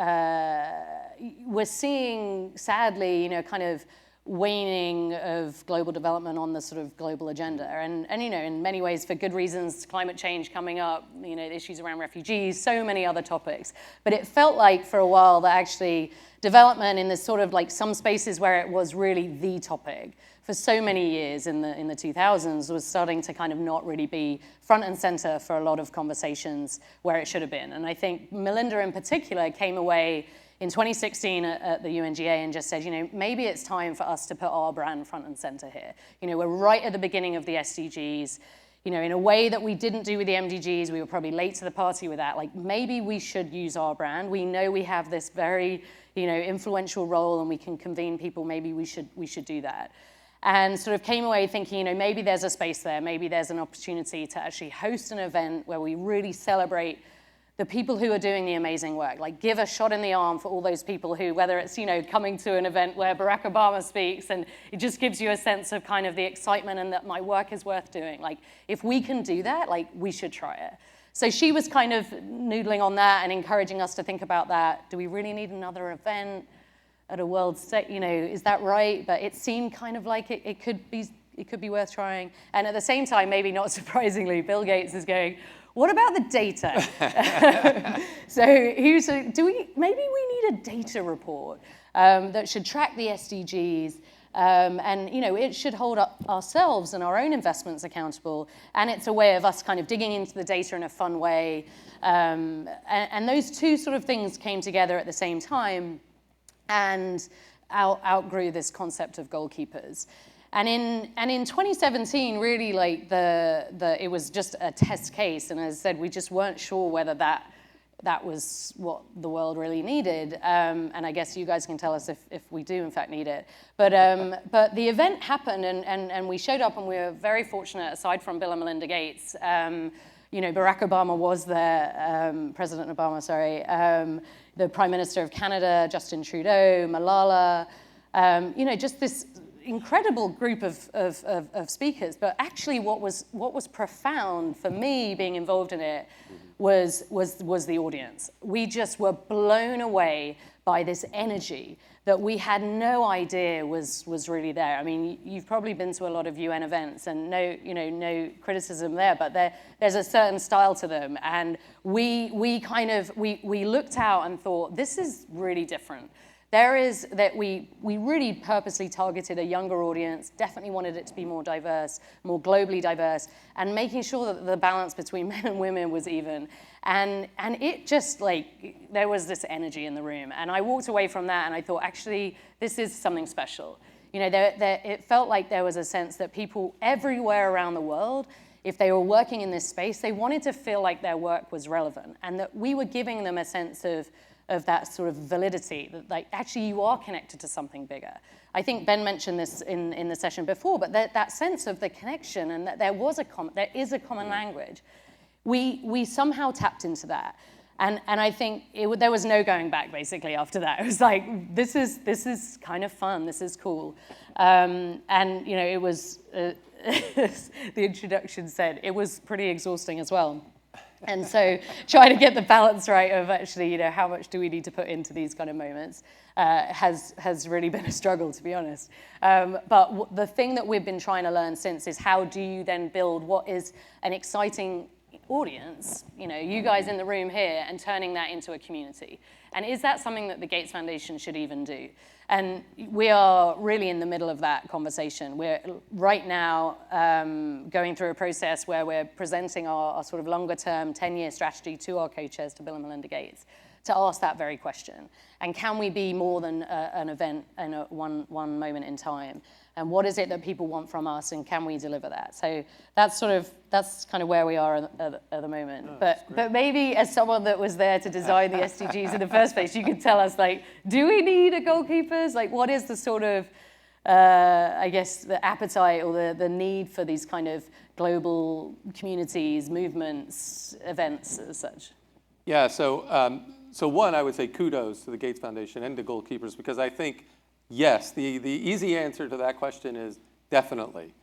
we're seeing, sadly, kind of waning of global development on the sort of global agenda, and in many ways for good reasons, climate change coming up, issues around refugees, so many other topics. But it felt like for a while that actually development in this sort of like some spaces where it was really the topic for so many years in the 2000s was starting to kind of not really be front and center for a lot of conversations where it should have been. And I think Melinda in particular came away in 2016 at the UNGA and just said, maybe it's time for us to put our brand front and center here. We're right at the beginning of the SDGs. In a way that we didn't do with the MDGs, we were probably late to the party with that. Like, maybe we should use our brand. We know we have this very, influential role and we can convene people. Maybe we should do that. and sort of came away thinking, you know, maybe there's a space there, maybe there's an opportunity to actually host an event where we really celebrate the people who are doing the amazing work, like give a shot in the arm for all those people who, whether it's, you know, coming to an event where Barack Obama speaks and it just gives you a sense of kind of the excitement and that my work is worth doing. Like, if we can do that, like, we should try it. So she was kind of noodling on that and encouraging us to think about that. Do we really need another event at a world stage? You know, is that right? But it seemed kind of like it could be worth trying. And at the same time, maybe not surprisingly, Bill Gates is going, what about the data? So he was like, maybe we need a data report that should track the SDGs, and you know, it should hold up ourselves and our own investments accountable. And it's a way of us kind of digging into the data in a fun way. And those two sort of things came together at the same time and outgrew this concept of goalkeepers. And in 2017, really, like it was just a test case, and as I said, we just weren't sure whether that was what the world really needed. And I guess you guys can tell us if we do in fact need it. But the event happened, and we showed up, and we were very fortunate. Aside from Bill and Melinda Gates, you know, Barack Obama was there, President Obama, sorry, the Prime Minister of Canada, Justin Trudeau, Malala, you know, just this incredible group of speakers. But actually what was profound for me being involved in it was the audience. We just were blown away by this energy that we had no idea was really there. I mean, you've probably been to a lot of UN events, and no criticism there, but there's a certain style to them. And we looked out and thought, this is really different. We really purposely targeted a younger audience, definitely wanted it to be more diverse, more globally diverse, and making sure that the balance between men and women was even. And it just, like, there was this energy in the room. And I walked away from that and I thought, actually, this is something special. You know, it felt like there was a sense that people everywhere around the world, if they were working in this space, they wanted to feel like their work was relevant, and that we were giving them a sense of that sort of validity, that, like, actually you are connected to something bigger. I think Ben mentioned this in the session before, but that sense of the connection, and that there is a common language. We somehow tapped into that. And I think there was no going back, basically, after that. It was like, this is kind of fun, this is cool. And, you know, it was, the introduction said, it was pretty exhausting as well. And so trying to get the balance right of actually, you know, how much do we need to put into these kind of moments has really been a struggle, to be honest. But the thing that we've been trying to learn since is, how do you then build what is an exciting audience, you know, you guys in the room here, and turning that into a community? And is that something that the Gates Foundation should even do? And we are really in the middle of that conversation. We're right now going through a process where we're presenting our sort of longer term 10-year strategy to our co-chairs, to Bill and Melinda Gates, to ask that very question. And can we be more than an event and one moment in time? And what is it that people want from us, and can we deliver that? So that's kind of where we are at the moment. Oh, but maybe as someone that was there to design the SDGs in the first place, you could tell us, like, do we need a goalkeepers? Like, what is the sort of, I guess, the appetite or the need for these kind of global communities, movements, events as such? Yeah, so one, I would say kudos to the Gates Foundation and to goalkeepers, because I think, yes, the easy answer to that question is definitely.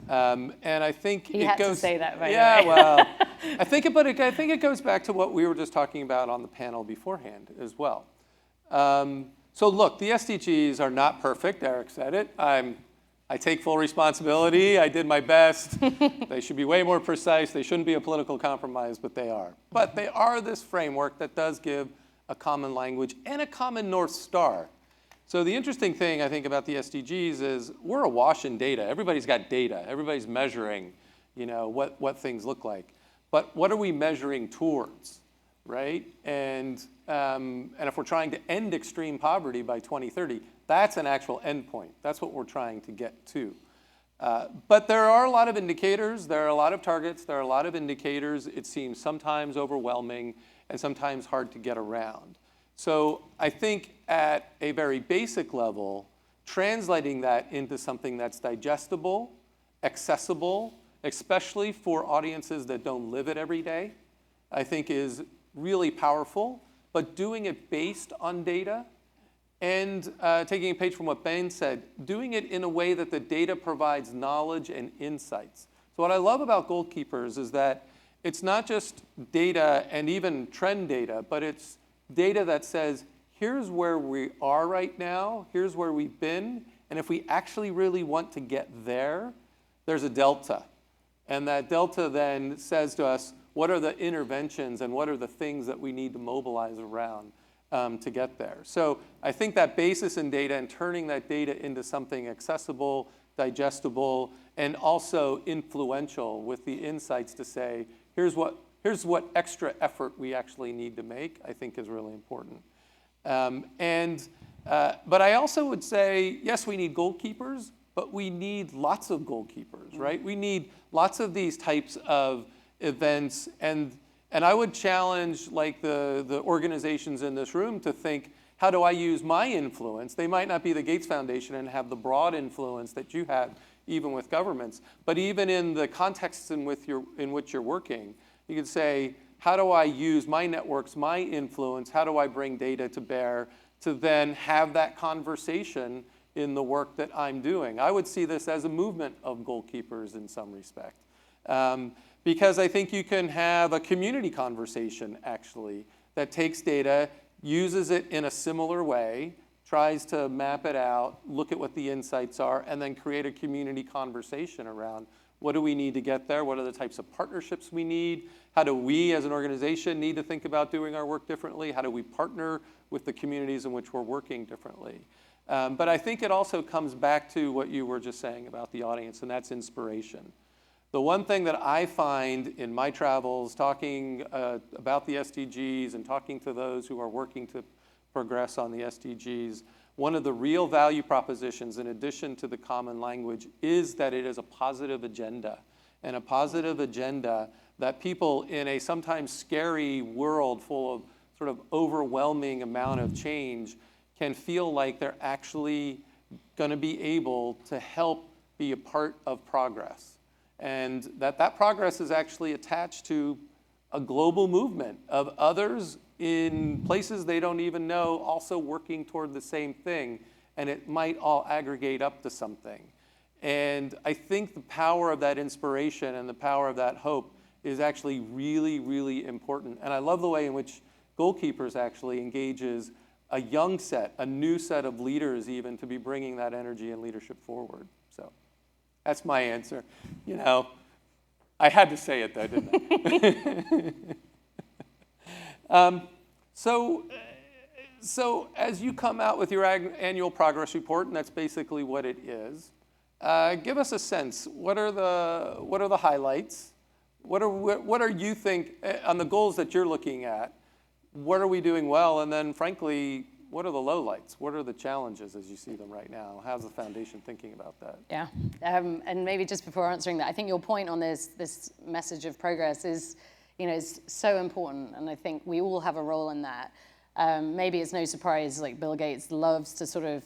And I think he had to say that, by the way. Yeah, well, I think it goes back to what we were just talking about on the panel beforehand as well. So look, the SDGs are not perfect. Eric said it. I take full responsibility. I did my best. They should be way more precise. They shouldn't be a political compromise, but they are. But they are this framework that does give a common language and a common North Star. So the interesting thing, I think, about the SDGs is we're awash in data. Everybody's got data. Everybody's measuring, you know, what things look like. But what are we measuring towards, right? And if we're trying to end extreme poverty by 2030, that's an actual endpoint. That's what we're trying to get to. But there are a lot of indicators. There are a lot of targets. There are a lot of indicators. It seems sometimes overwhelming and sometimes hard to get around. So I think at a very basic level, translating that into something that's digestible, accessible, especially for audiences that don't live it every day, I think is really powerful. But doing it based on data and taking a page from what Ben said, doing it in a way that the data provides knowledge and insights. So what I love about Goalkeepers is that it's not just data and even trend data, but it's data that says, here's where we are right now, here's where we've been, and if we actually really want to get there, there's a delta. And that delta then says to us, what are the interventions and what are the things that we need to mobilize around to get there? So I think that basis in data and turning that data into something accessible, digestible, and also influential with the insights to say, here's what extra effort we actually need to make, I think is really important. But I also would say, yes, we need goalkeepers, but we need lots of goalkeepers, right? We need lots of these types of events, and I would challenge like the organizations in this room to think, how do I use my influence? They might not be the Gates Foundation and have the broad influence that you have, even with governments, but even in the contexts in which you're working, you could say, how do I use my networks, my influence, how do I bring data to bear to then have that conversation in the work that I'm doing? I would see this as a movement of goalkeepers in some respect. Because I think you can have a community conversation, actually, that takes data, uses it in a similar way, tries to map it out, look at what the insights are, and then create a community conversation around what do we need to get there, what are the types of partnerships we need, how do we as an organization need to think about doing our work differently, how do we partner with the communities in which we're working differently. But I think it also comes back to what you were just saying about the audience, and that's inspiration. The one thing that I find in my travels, talking about the SDGs and talking to those who are working to progress on the SDGs, one of the real value propositions, in addition to the common language, is that it is a positive agenda. And a positive agenda that people in a sometimes scary world full of sort of overwhelming amount of change can feel like they're actually going to be able to help be a part of progress. And that progress is actually attached to a global movement of others in places they don't even know also working toward the same thing, and it might all aggregate up to something. And I think the power of that inspiration and the power of that hope is actually really, really important. And I love the way in which Goalkeepers actually engages a young set, a new set of leaders even, to be bringing that energy and leadership forward. So that's my answer. You know, I had to say it though, didn't I? So as you come out with your annual progress report, and that's basically what it is, give us a sense. What are the highlights? What are you think on the goals that you're looking at? What are we doing well? And then, frankly, what are the lowlights? What are the challenges as you see them right now? How's the foundation thinking about that? Yeah, and maybe just before answering that, I think your point on this message of progress is, is so important, and I think we all have a role in that. Maybe it's no surprise, like Bill Gates loves to sort of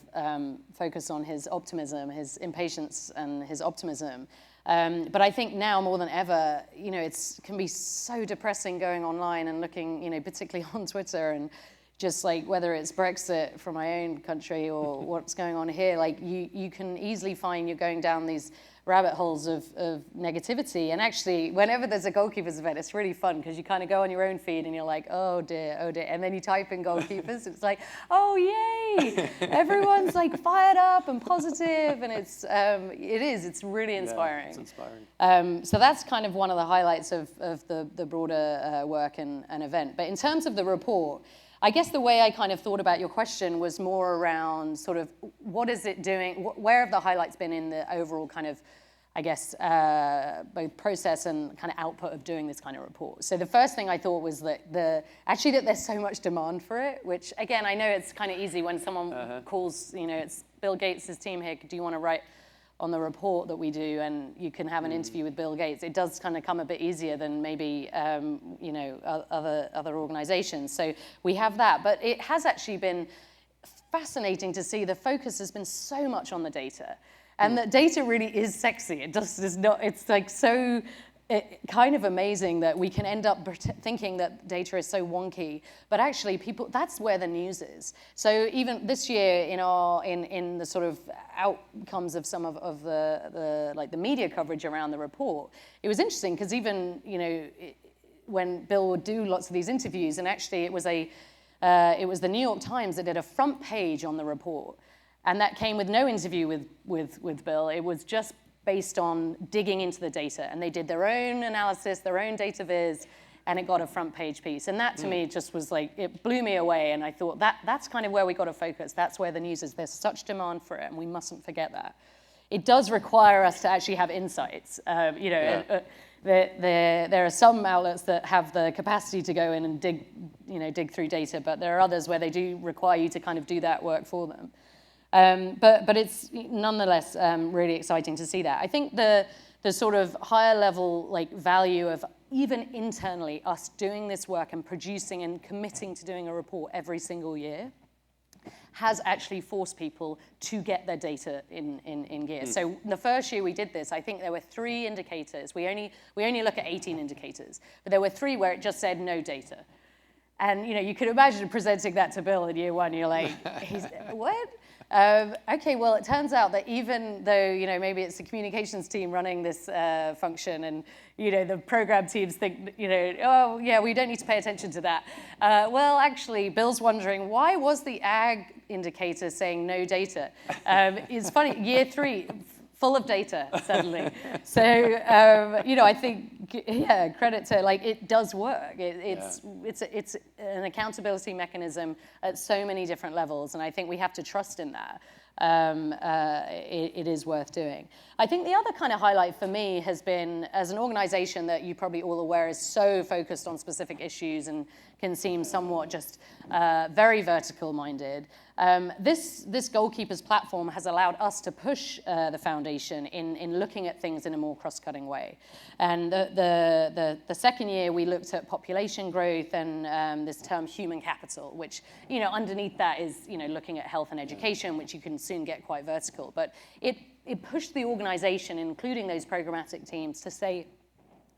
focus on his optimism, his impatience, and his optimism. But I think now more than ever, it can be so depressing going online and looking, particularly on Twitter, and just like whether it's Brexit from my own country or what's going on here, like you can easily find you're going down these rabbit holes of negativity. And actually, whenever there's a Goalkeepers event, it's really fun because you kind of go on your own feed and you're like, oh dear, and then you type in Goalkeepers, it's like, oh yay, everyone's like fired up and positive, and it's really inspiring. Yeah, it's inspiring. So that's kind of one of the highlights of the broader work and event. But in terms of the report, I guess the way I kind of thought about your question was more around sort of what is it doing, where have the highlights been in the overall kind of, I guess, both process and kind of output of doing this kind of report. So the first thing I thought was that there's so much demand for it, which again, I know it's kind of easy when someone calls, it's Bill Gates' team here, do you want to write on the report that we do, and you can have an interview with Bill Gates. It does kind of come a bit easier than maybe other organizations. So we have that, but it has actually been fascinating to see the focus has been so much on the data. And that data really is sexy. It just is not, it's like so kind of amazing that we can end up thinking that data is so wonky, but actually people, that's where the news is. So even this year in the sort of outcomes of some of the media coverage around the report, it was interesting because even, when Bill would do lots of these interviews, and actually it was the New York Times that did a front page on the report, and that came with no interview with Bill. It was just based on digging into the data, and they did their own analysis, their own data viz, and it got a front page piece. And that to me just was like, it blew me away, and I thought that's kind of where we got to focus. That's where the news is. There's such demand for it, and we mustn't forget that. It does require us to actually have insights. There are some outlets that have the capacity to go in and dig through data, but there are others where they do require you to kind of do that work for them. But it's nonetheless really exciting to see that. I think the sort of higher level value of even internally us doing this work and producing and committing to doing a report every single year has actually forced people to get their data in gear. So the first year we did this, I think there were 3 indicators. We only look at 18 indicators, but there were 3 where it just said no data. And you could imagine presenting that to Bill in year 1. You're like, what? Okay, well, it turns out that even though, maybe it's the communications team running this function and, the program teams think, oh, yeah, we don't need to pay attention to that. Well, actually, Bill's wondering, why was the ag indicator saying no data? It's funny, year 3, full of data suddenly. So, I think, credit to, it does work. It's an accountability mechanism at so many different levels, and I think we have to trust in that. It is worth doing. I think the other kind of highlight for me has been, as an organization that you probably all aware is so focused on specific issues and can seem somewhat just very vertical-minded, this Goalkeepers platform has allowed us to push the foundation in looking at things in a more cross-cutting way. And the second year, we looked at population growth and this term human capital, which, underneath that is, looking at health and education, which you can soon get quite vertical. But it pushed the organization, including those programmatic teams, to say,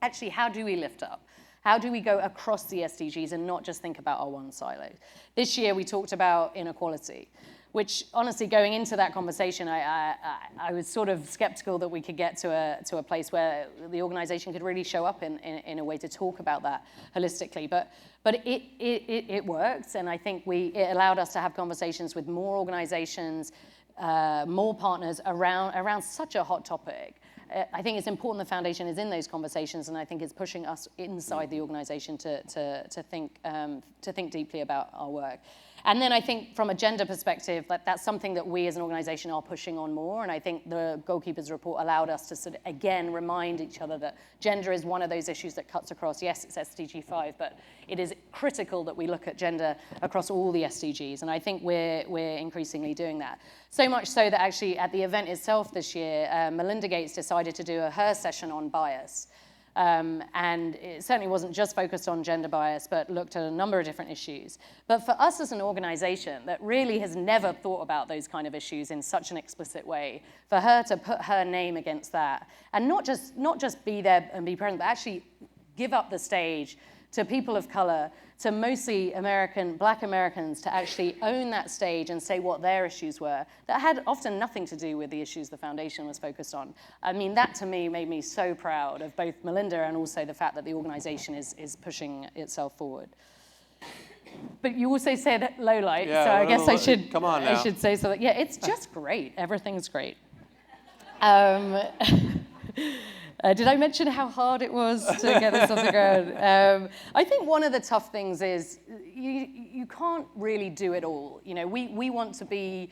actually, how do we lift up? How do we go across the SDGs and not just think about our one silo? This year, we talked about inequality, which honestly, going into that conversation, I was sort of skeptical that we could get to a place where the organization could really show up in a way to talk about that holistically. But it worked, and I think it allowed us to have conversations with more organizations, more partners around such a hot topic. I think it's important the foundation is in those conversations, and I think it's pushing us inside the organization to think deeply about our work. And then I think from a gender perspective, that's something that we as an organization are pushing on more, and I think the Goalkeepers report allowed us to sort of, again, remind each other that gender is one of those issues that cuts across. Yes, it's SDG 5, but it is critical that we look at gender across all the SDGs, and I think we're increasingly doing that. So much so that actually at the event itself this year, Melinda Gates decided to do her session on bias. And it certainly wasn't just focused on gender bias, but looked at a number of different issues. But for us as an organization that really has never thought about those kind of issues in such an explicit way, for her to put her name against that, and not just be there and be present, but actually give up the stage to people of color, to mostly Black Americans, to actually own that stage and say what their issues were that had often nothing to do with the issues the foundation was focused on. I mean, that to me made me so proud of both Melinda and also the fact that the organization is pushing itself forward. But you also said low light, so I guess I should come on now. I should say something. Yeah, it's just great. Everything's great. Did I mention how hard it was to get this off the ground? I think one of the tough things is you can't really do it all. We want to be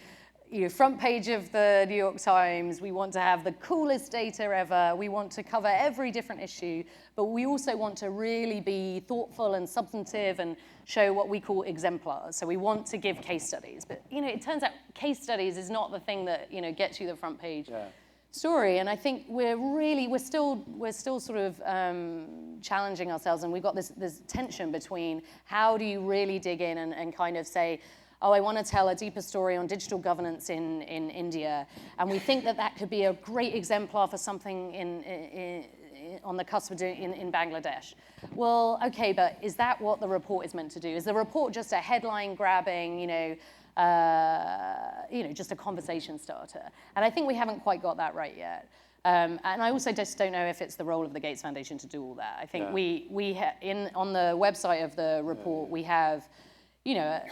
front page of the New York Times. We want to have the coolest data ever. We want to cover every different issue, but we also want to really be thoughtful and substantive and show what we call exemplars. So we want to give case studies, but it turns out case studies is not the thing that gets you the front page. Yeah. Story, and I think we're still sort of challenging ourselves, and we've got this tension between how do you really dig in and kind of say, oh, I want to tell a deeper story on digital governance in India, and we think that that could be a great exemplar for something on the cusp of doing in Bangladesh. Well, okay, but is that what the report is meant to do? Is the report just a headline grabbing, just a conversation starter? And I think we haven't quite got that right yet. And I also just don't know if it's the role of the Gates Foundation to do all that. I think on the website of the report, we have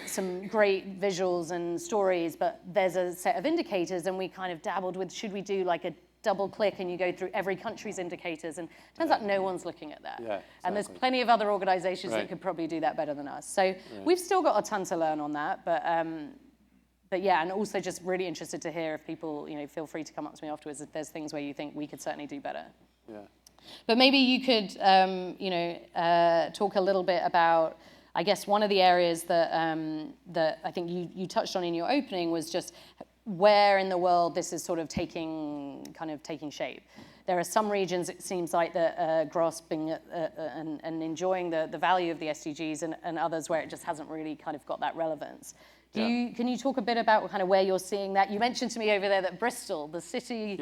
some great visuals and stories, but there's a set of indicators, and we kind of dabbled with, should we do like a double click and you go through every country's indicators, and it turns out no one's looking at that. Yeah, exactly. And there's plenty of other organizations that could probably do that better than us. So we've still got a ton to learn on that, but yeah, and also just really interested to hear if people, feel free to come up to me afterwards if there's things where you think we could certainly do better. Yeah. But maybe you could, talk a little bit about, I guess one of the areas that that I think you touched on in your opening was just where in the world this is sort of taking shape. There are some regions, it seems like, that are grasping and enjoying the value of the SDGs, and others where it just hasn't really kind of got that relevance. Can you talk a bit about kind of where you're seeing that? You mentioned to me over there that Bristol, the city,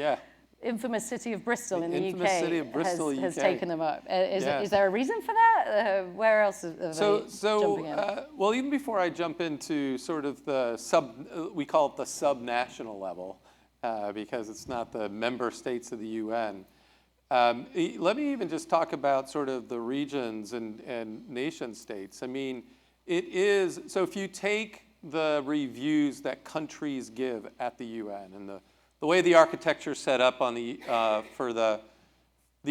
infamous city of Bristol in the UK, city of Bristol, has UK. taken them up. Is there a reason for that? Where else are they jumping in? Well, even before I jump into sort of the we call it the sub-national level, because it's not the member states of the UN. Let me even just talk about sort of the regions and nation states. I mean, so if you take the reviews that countries give at the UN, and the way the architecture is set up on for the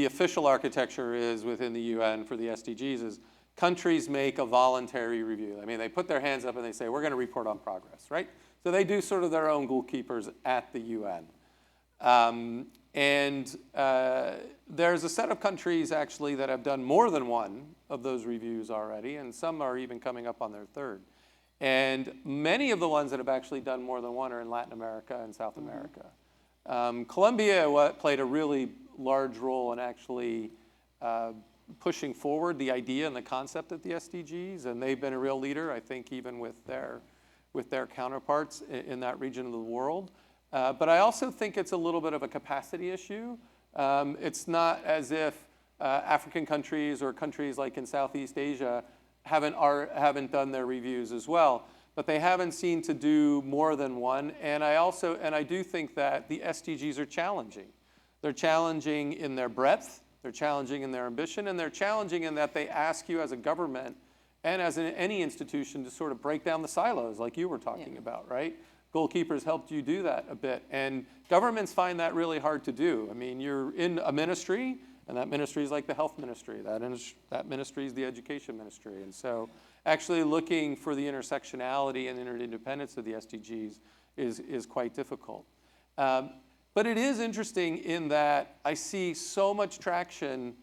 official architecture is within the UN for the SDGs is countries make a voluntary review. I mean, they put their hands up and they say, we're going to report on progress, right? So they do sort of their own goalkeepers at the UN. There's a set of countries actually that have done more than one of those reviews already, and some are even coming up on their third. And many of the ones that have actually done more than one are in Latin America and South America. Colombia played a really large role in actually pushing forward the idea and the concept of the SDGs, and they've been a real leader, I think, even with their counterparts in that region of the world. But I also think it's a little bit of a capacity issue. It's not as if African countries or countries like in Southeast Asia haven't done their reviews as well, but they haven't seemed to do more than one. And I do think that the SDGs are challenging. They're challenging in their breadth, they're challenging in their ambition, and they're challenging in that they ask you as a government and as any institution to sort of break down the silos like you were talking about, right? Goalkeepers helped you do that a bit. And governments find that really hard to do. I mean, you're in a ministry, and that ministry is like the health ministry. That ministry is the education ministry. And so actually looking for the intersectionality and interdependence of the SDGs is quite difficult. But it is interesting in that I see so much traction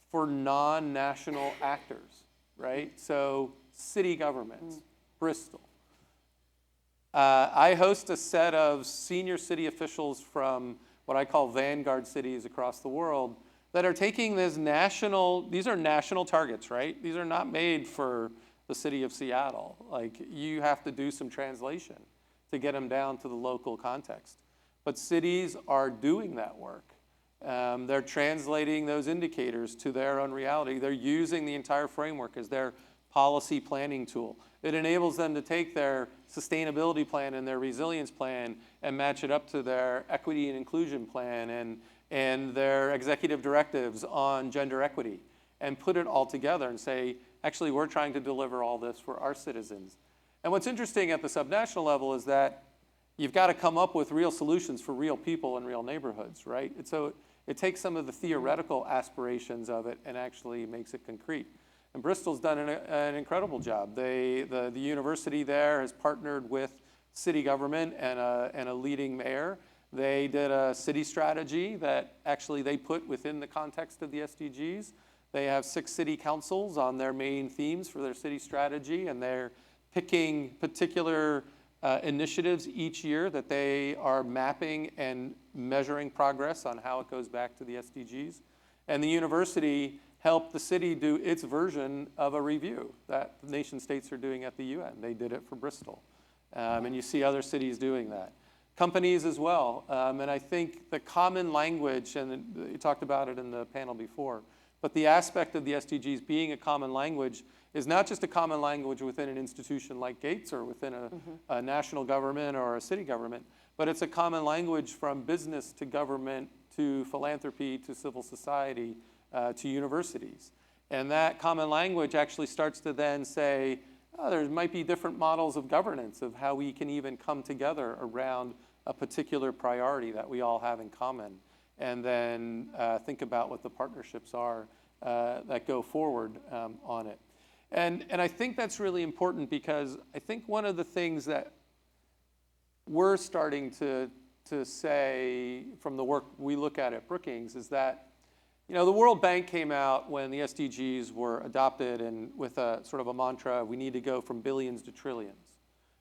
for non-national actors, right? So city governments, Bristol. I host a set of senior city officials from what I call vanguard cities across the world that are taking these are national targets, right? These are not made for the city of Seattle. Like, you have to do some translation to get them down to the local context. But cities are doing that work. They're translating those indicators to their own reality. They're using the entire framework as their policy planning tool. It enables them to take their sustainability plan and their resilience plan and match it up to their equity and inclusion plan and their executive directives on gender equity and put it all together and say, actually, we're trying to deliver all this for our citizens. And what's interesting at the subnational level is that you've got to come up with real solutions for real people in real neighborhoods, right? And so it takes some of the theoretical aspirations of it and actually makes it concrete. And Bristol's done an incredible job. The university there has partnered with city government and a leading mayor. They did a city strategy that actually they put within the context of the SDGs. They have 6 city councils on their main themes for their city strategy, and they're picking particular initiatives each year that they are mapping and measuring progress on how it goes back to the SDGs. And the university helped the city do its version of a review that the nation states are doing at the UN. They did it for Bristol. And you see other cities doing that. Companies as well. And I think the common language, and you talked about it in the panel before, but the aspect of the SDGs being a common language is not just a common language within an institution like Gates or within a national government or a city government, but it's a common language from business to government to philanthropy to civil society to universities. And that common language actually starts to then say, oh, there might be different models of governance of how we can even come together around a particular priority that we all have in common, and then think about what the partnerships are that go forward on it. And I think that's really important, because I think one of the things that we're starting to say from the work we look at Brookings is that, you know, the World Bank came out when the SDGs were adopted and with a sort of a mantra, we need to go from billions to trillions,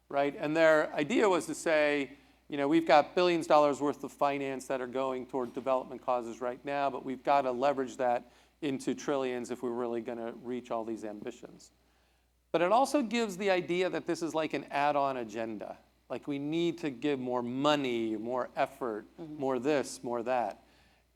right? And their idea was to say, you know, we've got billions of dollars worth of finance that are going toward development causes right now, but we've got to leverage that into trillions if we're really going to reach all these ambitions. But it also gives the idea that this is like an add-on agenda. Like we need to give more money, more effort, more this, more that.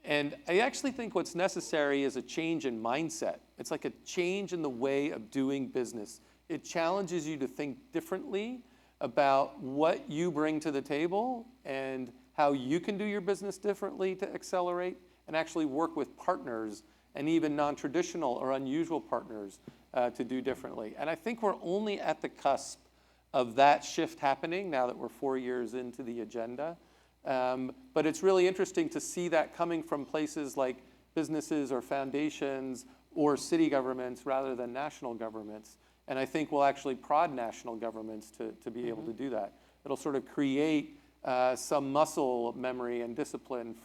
And I actually think what's necessary is a change in mindset. It's like a change in the way of doing business. It challenges you to think differently about what you bring to the table and how you can do your business differently to accelerate, and actually work with partners and even non-traditional or unusual partners to do differently. And I think we're only at the cusp of that shift happening now that we're 4 years into the agenda. But it's really interesting to see that coming from places like businesses or foundations or city governments rather than national governments. And I think we'll actually prod national governments to be able to do that. It'll sort of create some muscle memory and discipline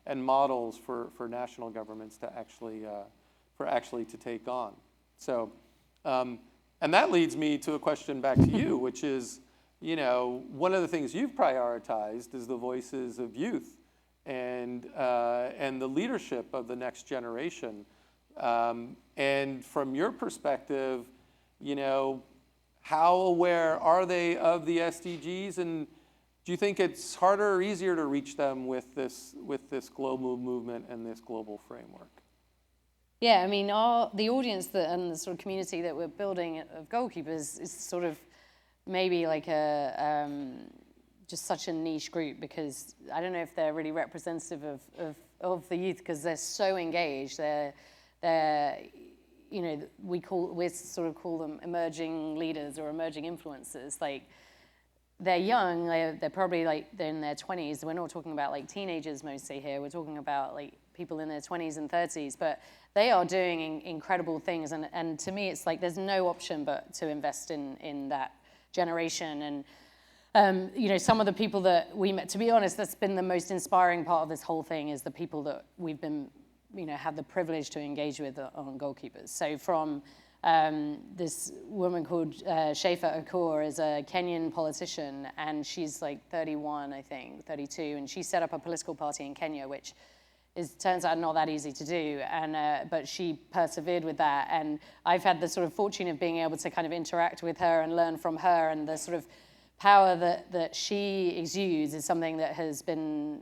and models for national governments to actually to take on. So, and that leads me to a question back to you, which is, you know, one of the things you've prioritized is the voices of youth and the leadership of the next generation. And from your perspective, you know, how aware are they of the SDGs, and do you think it's harder or easier to reach them with this global movement and this global framework? Yeah, I mean, the audience and the sort of community that we're building of goalkeepers is sort of maybe like just such a niche group, because I don't know if they're really representative of the youth, because they're so engaged. They're you know, we sort of call them emerging leaders or emerging influencers. Like, they're young, they're probably like, they're in their 20s. We're not talking about like teenagers mostly here. We're talking about like people in their 20s and 30s, but they are doing incredible things. And to me, it's like, there's no option but to invest in that generation. And you know, some of the people that we met, to be honest, that's been the most inspiring part of this whole thing, is the people that we've been, you know, have the privilege to engage with on Goalkeepers. So from this woman called Shaifa Akur is a Kenyan politician, and she's like 31, I think, 32, and she set up a political party in Kenya, which turns out not that easy to do, and but she persevered with that. And I've had the sort of fortune of being able to kind of interact with her and learn from her, and the sort of power that she exudes is something that has been,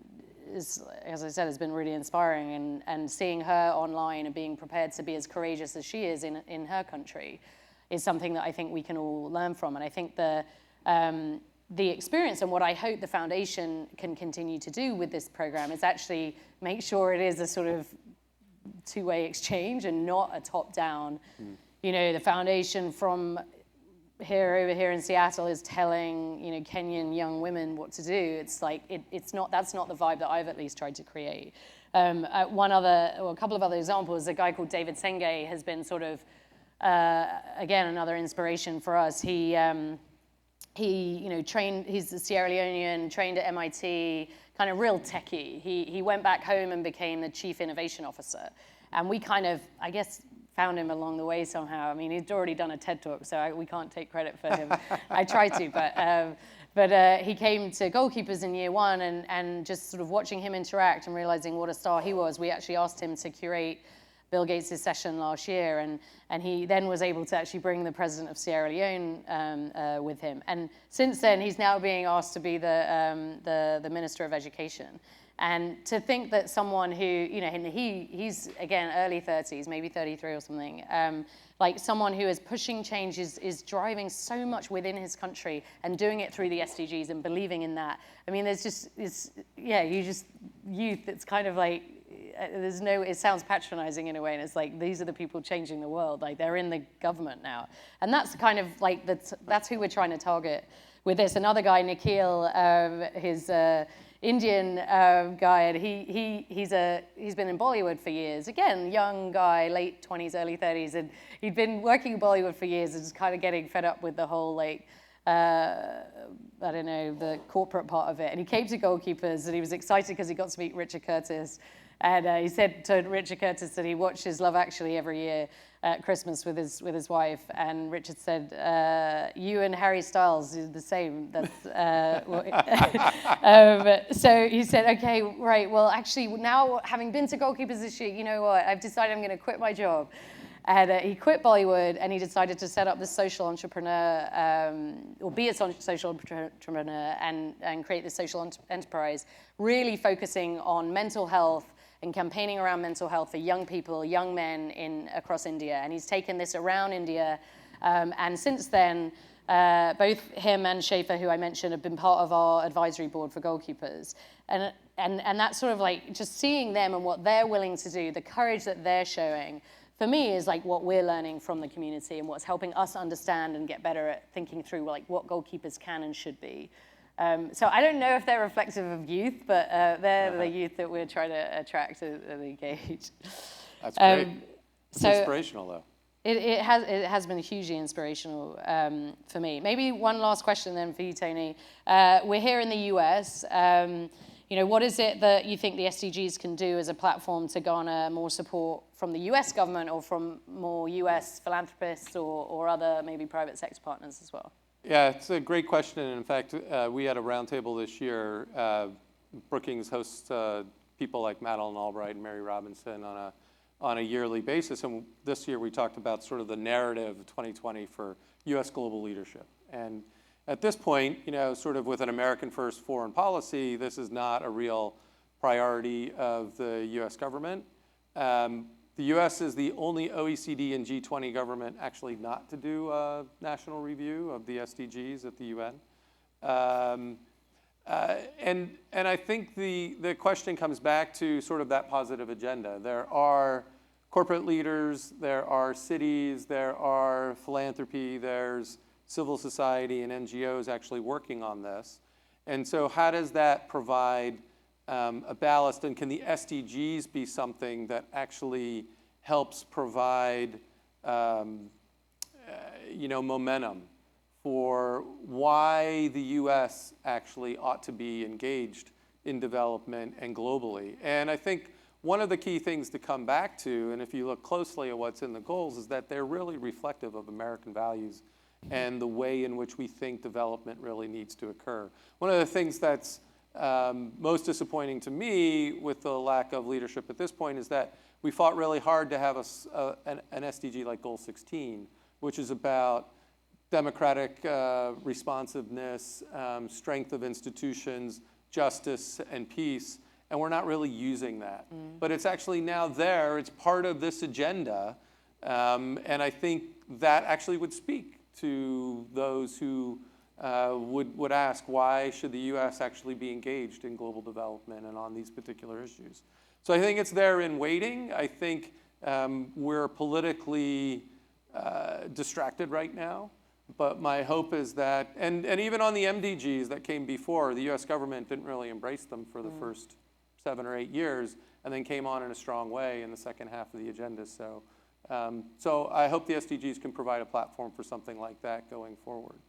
as I said, has been really inspiring, and seeing her online and being prepared to be as courageous as she is in her country is something that I think we can all learn from. And I think the experience, and what I hope the foundation can continue to do with this program, is actually make sure it is a sort of two-way exchange and not a top-down. You know, the foundation from over here in Seattle is telling, you know, Kenyan young women what to do. It's like, that's not the vibe that I've at least tried to create. A couple of other examples, a guy called David Senge has been sort of, again, another inspiration for us. He you know, he's a Sierra Leonean, trained at MIT, kind of real techie. He went back home and became the chief innovation officer. And we kind of, I guess, found him along the way somehow. I mean, he'd already done a TED Talk, so we can't take credit for him. I tried to, but he came to Goalkeepers in year one, and just sort of watching him interact and realizing what a star he was, we actually asked him to curate Bill Gates' session last year, and he then was able to actually bring the president of Sierra Leone with him. And since then, he's now being asked to be the Minister of Education. And to think that someone who, you know, and he's, again, early 30s, maybe 33 or something, like someone who is pushing change, is driving so much within his country and doing it through the SDGs and believing in that. I mean, there's just, youth, it's kind of like, it sounds patronizing in a way, and it's like, these are the people changing the world, like they're in the government now. And that's kind of like, that's who we're trying to target with this. Another guy, Nikhil, his Indian guy, and he's been in Bollywood for years. Again, young guy, late 20s, early 30s, and he'd been working in Bollywood for years and just kind of getting fed up with the whole, like, I don't know, the corporate part of it. And he came to Goalkeepers, and he was excited because he got to meet Richard Curtis. And he said to Richard Curtis that he watches Love Actually every year at Christmas with his wife. And Richard said, "You and Harry Styles are the same." That's so he said, "Okay, right. Well, actually, now having been to Goalkeepers this year, you know what? I've decided I'm going to quit my job." And he quit Bollywood, and he decided to set up this social entrepreneur, or be a social entrepreneur, and create this social enterprise, really focusing on mental health and campaigning around mental health for young people, young men across India. And he's taken this around India. And since then, both him and Schaefer, who I mentioned, have been part of our advisory board for Goalkeepers. And that's sort of like just seeing them and what they're willing to do, the courage that they're showing, for me, is like what we're learning from the community and what's helping us understand and get better at thinking through like what goalkeepers can and should be. So I don't know if they're reflective of youth, but they're the youth that we're trying to attract and engage. That's great. It's so inspirational, though. It has been hugely inspirational for me. Maybe one last question then for you, Tony. We're here in the US. What is it that you think the SDGs can do as a platform to garner more support from the US government or from more US philanthropists or other maybe private sector partners as well? Yeah, it's a great question. And in fact, we had a roundtable this year. Brookings hosts people like Madeleine Albright and Mary Robinson on a yearly basis. And this year we talked about sort of the narrative of 2020 for US global leadership. And at this point, sort of with an American first foreign policy, this is not a real priority of the US government. The US is the only OECD and G20 government actually not to do a national review of the SDGs at the UN. And I think the question comes back to sort of that positive agenda. There are corporate leaders, there are cities, there are philanthropy, there's civil society and NGOs actually working on this. And so how does that provide a ballast, and can the SDGs be something that actually helps provide momentum for why the US actually ought to be engaged in development and globally? And I think one of the key things to come back to, and if you look closely at what's in the goals, is that they're really reflective of American values and the way in which we think development really needs to occur. One of the things that's most disappointing to me with the lack of leadership at this point is that we fought really hard to have an SDG like Goal 16, which is about democratic responsiveness, strength of institutions, justice, and peace, and we're not really using that. But it's actually now there, it's part of this agenda, and I think that actually would speak to those who would ask, why should the US actually be engaged in global development and on these particular issues? So I think it's there in waiting. I think we're politically distracted right now, but my hope is that, and even on the MDGs that came before, the US government didn't really embrace them for the first 7 or 8 years, and then came on in a strong way in the second half of the agenda. So I hope the SDGs can provide a platform for something like that going forward.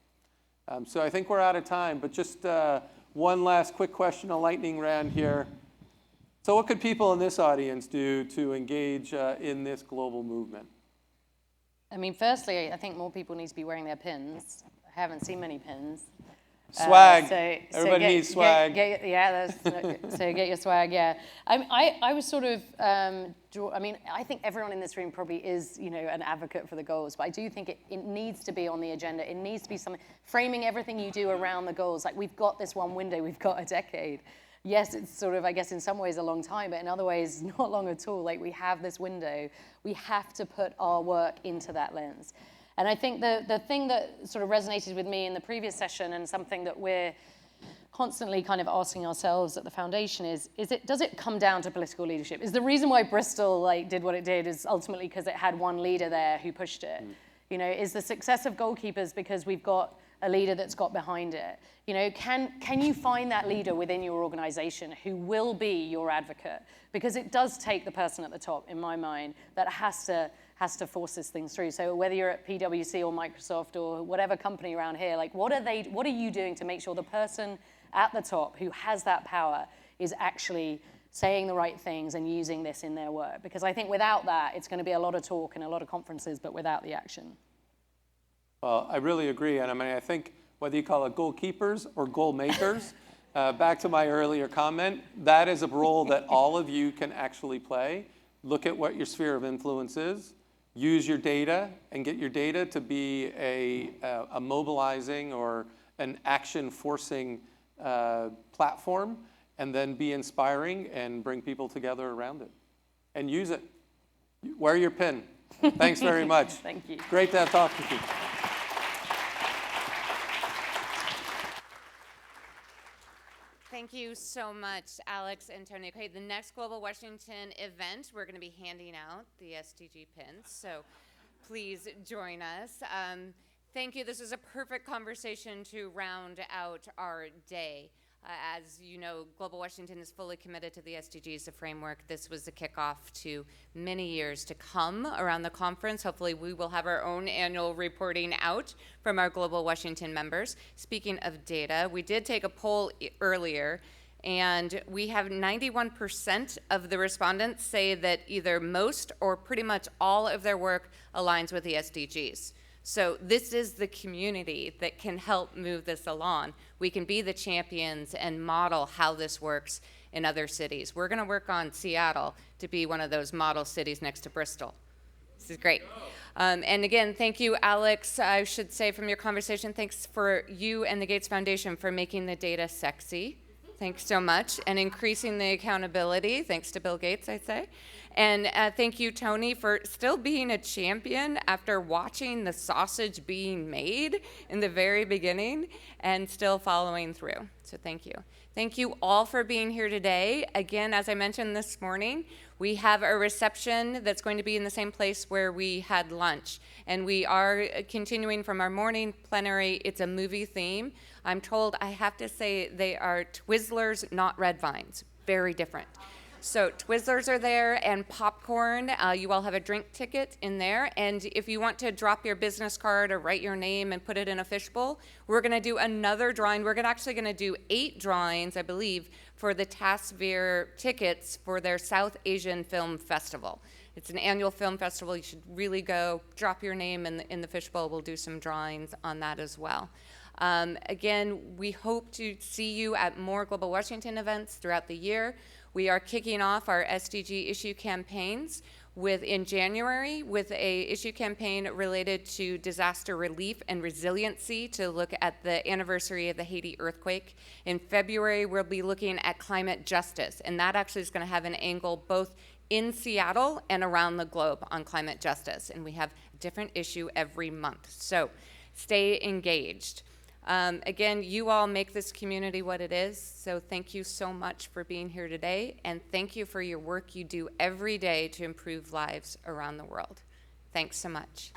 So I think we're out of time, but just one last quick question, a lightning round here. So what could people in this audience do to engage in this global movement? I mean, firstly, I think more people need to be wearing their pins. I haven't seen many pins. Swag. Everybody needs swag. So get your swag, yeah. I was sort of, I think everyone in this room probably is, an advocate for the goals, but I do think it needs to be on the agenda. It needs to be something, framing everything you do around the goals. Like, we've got this one window, we've got a decade. Yes, it's sort of, I guess, in some ways a long time, but in other ways, not long at all. Like, we have this window. We have to put our work into that lens. And I think the thing that sort of resonated with me in the previous session, and something that we're constantly kind of asking ourselves at the foundation does it come down to political leadership? Is the reason why Bristol did what it did is ultimately because it had one leader there who pushed it? Is the success of Goalkeepers because we've got a leader that's got behind it? Can you find that leader within your organization who will be your advocate? Because it does take the person at the top, in my mind, that has to force these things through. So whether you're at PwC or Microsoft or whatever company around here, what are you doing to make sure the person at the top who has that power is actually saying the right things and using this in their work? Because I think without that, it's going to be a lot of talk and a lot of conferences, but without the action. Well, I really agree. And I think whether you call it goalkeepers or goal makers, back to my earlier comment, that is a role that all of you can actually play. Look at what your sphere of influence is. Use your data and get your data to be a mobilizing or an action-forcing platform, and then be inspiring and bring people together around it. And use it. Wear your pin. Thanks very much. Thank you. Great to have talked with you. Thank you so much, Alex and Tony. Okay, the next Global Washington event, we're going to be handing out the SDG pins, so please join us. Thank you. This is a perfect conversation to round out our day. As you know, Global Washington is fully committed to the SDGs, the framework. This was the kickoff to many years to come around the conference. Hopefully we will have our own annual reporting out from our Global Washington members. Speaking of data, we did take a poll earlier, and we have 91% of the respondents say that either most or pretty much all of their work aligns with the SDGs. So this is the community that can help move this along. We can be the champions and model how this works in other cities. We're going to work on Seattle to be one of those model cities next to Bristol. This is great. And again, thank you, Alex. I should say from your conversation, thanks for you and the Gates Foundation for making the data sexy. Thanks so much. And increasing the accountability. Thanks to Bill Gates, I'd say. And thank you, Tony, for still being a champion after watching the sausage being made in the very beginning and still following through. So thank you. Thank you all for being here today. Again, as I mentioned this morning, we have a reception that's going to be in the same place where we had lunch. And we are continuing from our morning plenary. It's a movie theme. I'm told I have to say they are Twizzlers, not red vines. Very different. So Twizzlers are there and popcorn. You all have a drink ticket in there. And if you want to drop your business card or write your name and put it in a fishbowl, we're going to do another drawing. We're actually going to do 8 drawings, I believe, for the Tasvir tickets for their South Asian Film Festival. It's an annual film festival. You should really go drop your name in the fishbowl. We'll do some drawings on that as well. Again, we hope to see you at more Global Washington events throughout the year. We are kicking off our SDG issue campaigns in January with a issue campaign related to disaster relief and resiliency to look at the anniversary of the Haiti earthquake. In February, we'll be looking at climate justice, and that actually is going to have an angle both in Seattle and around the globe on climate justice, and we have a different issue every month. So stay engaged. Again, you all make this community what it is, so thank you so much for being here today, and thank you for your work you do every day to improve lives around the world. Thanks so much.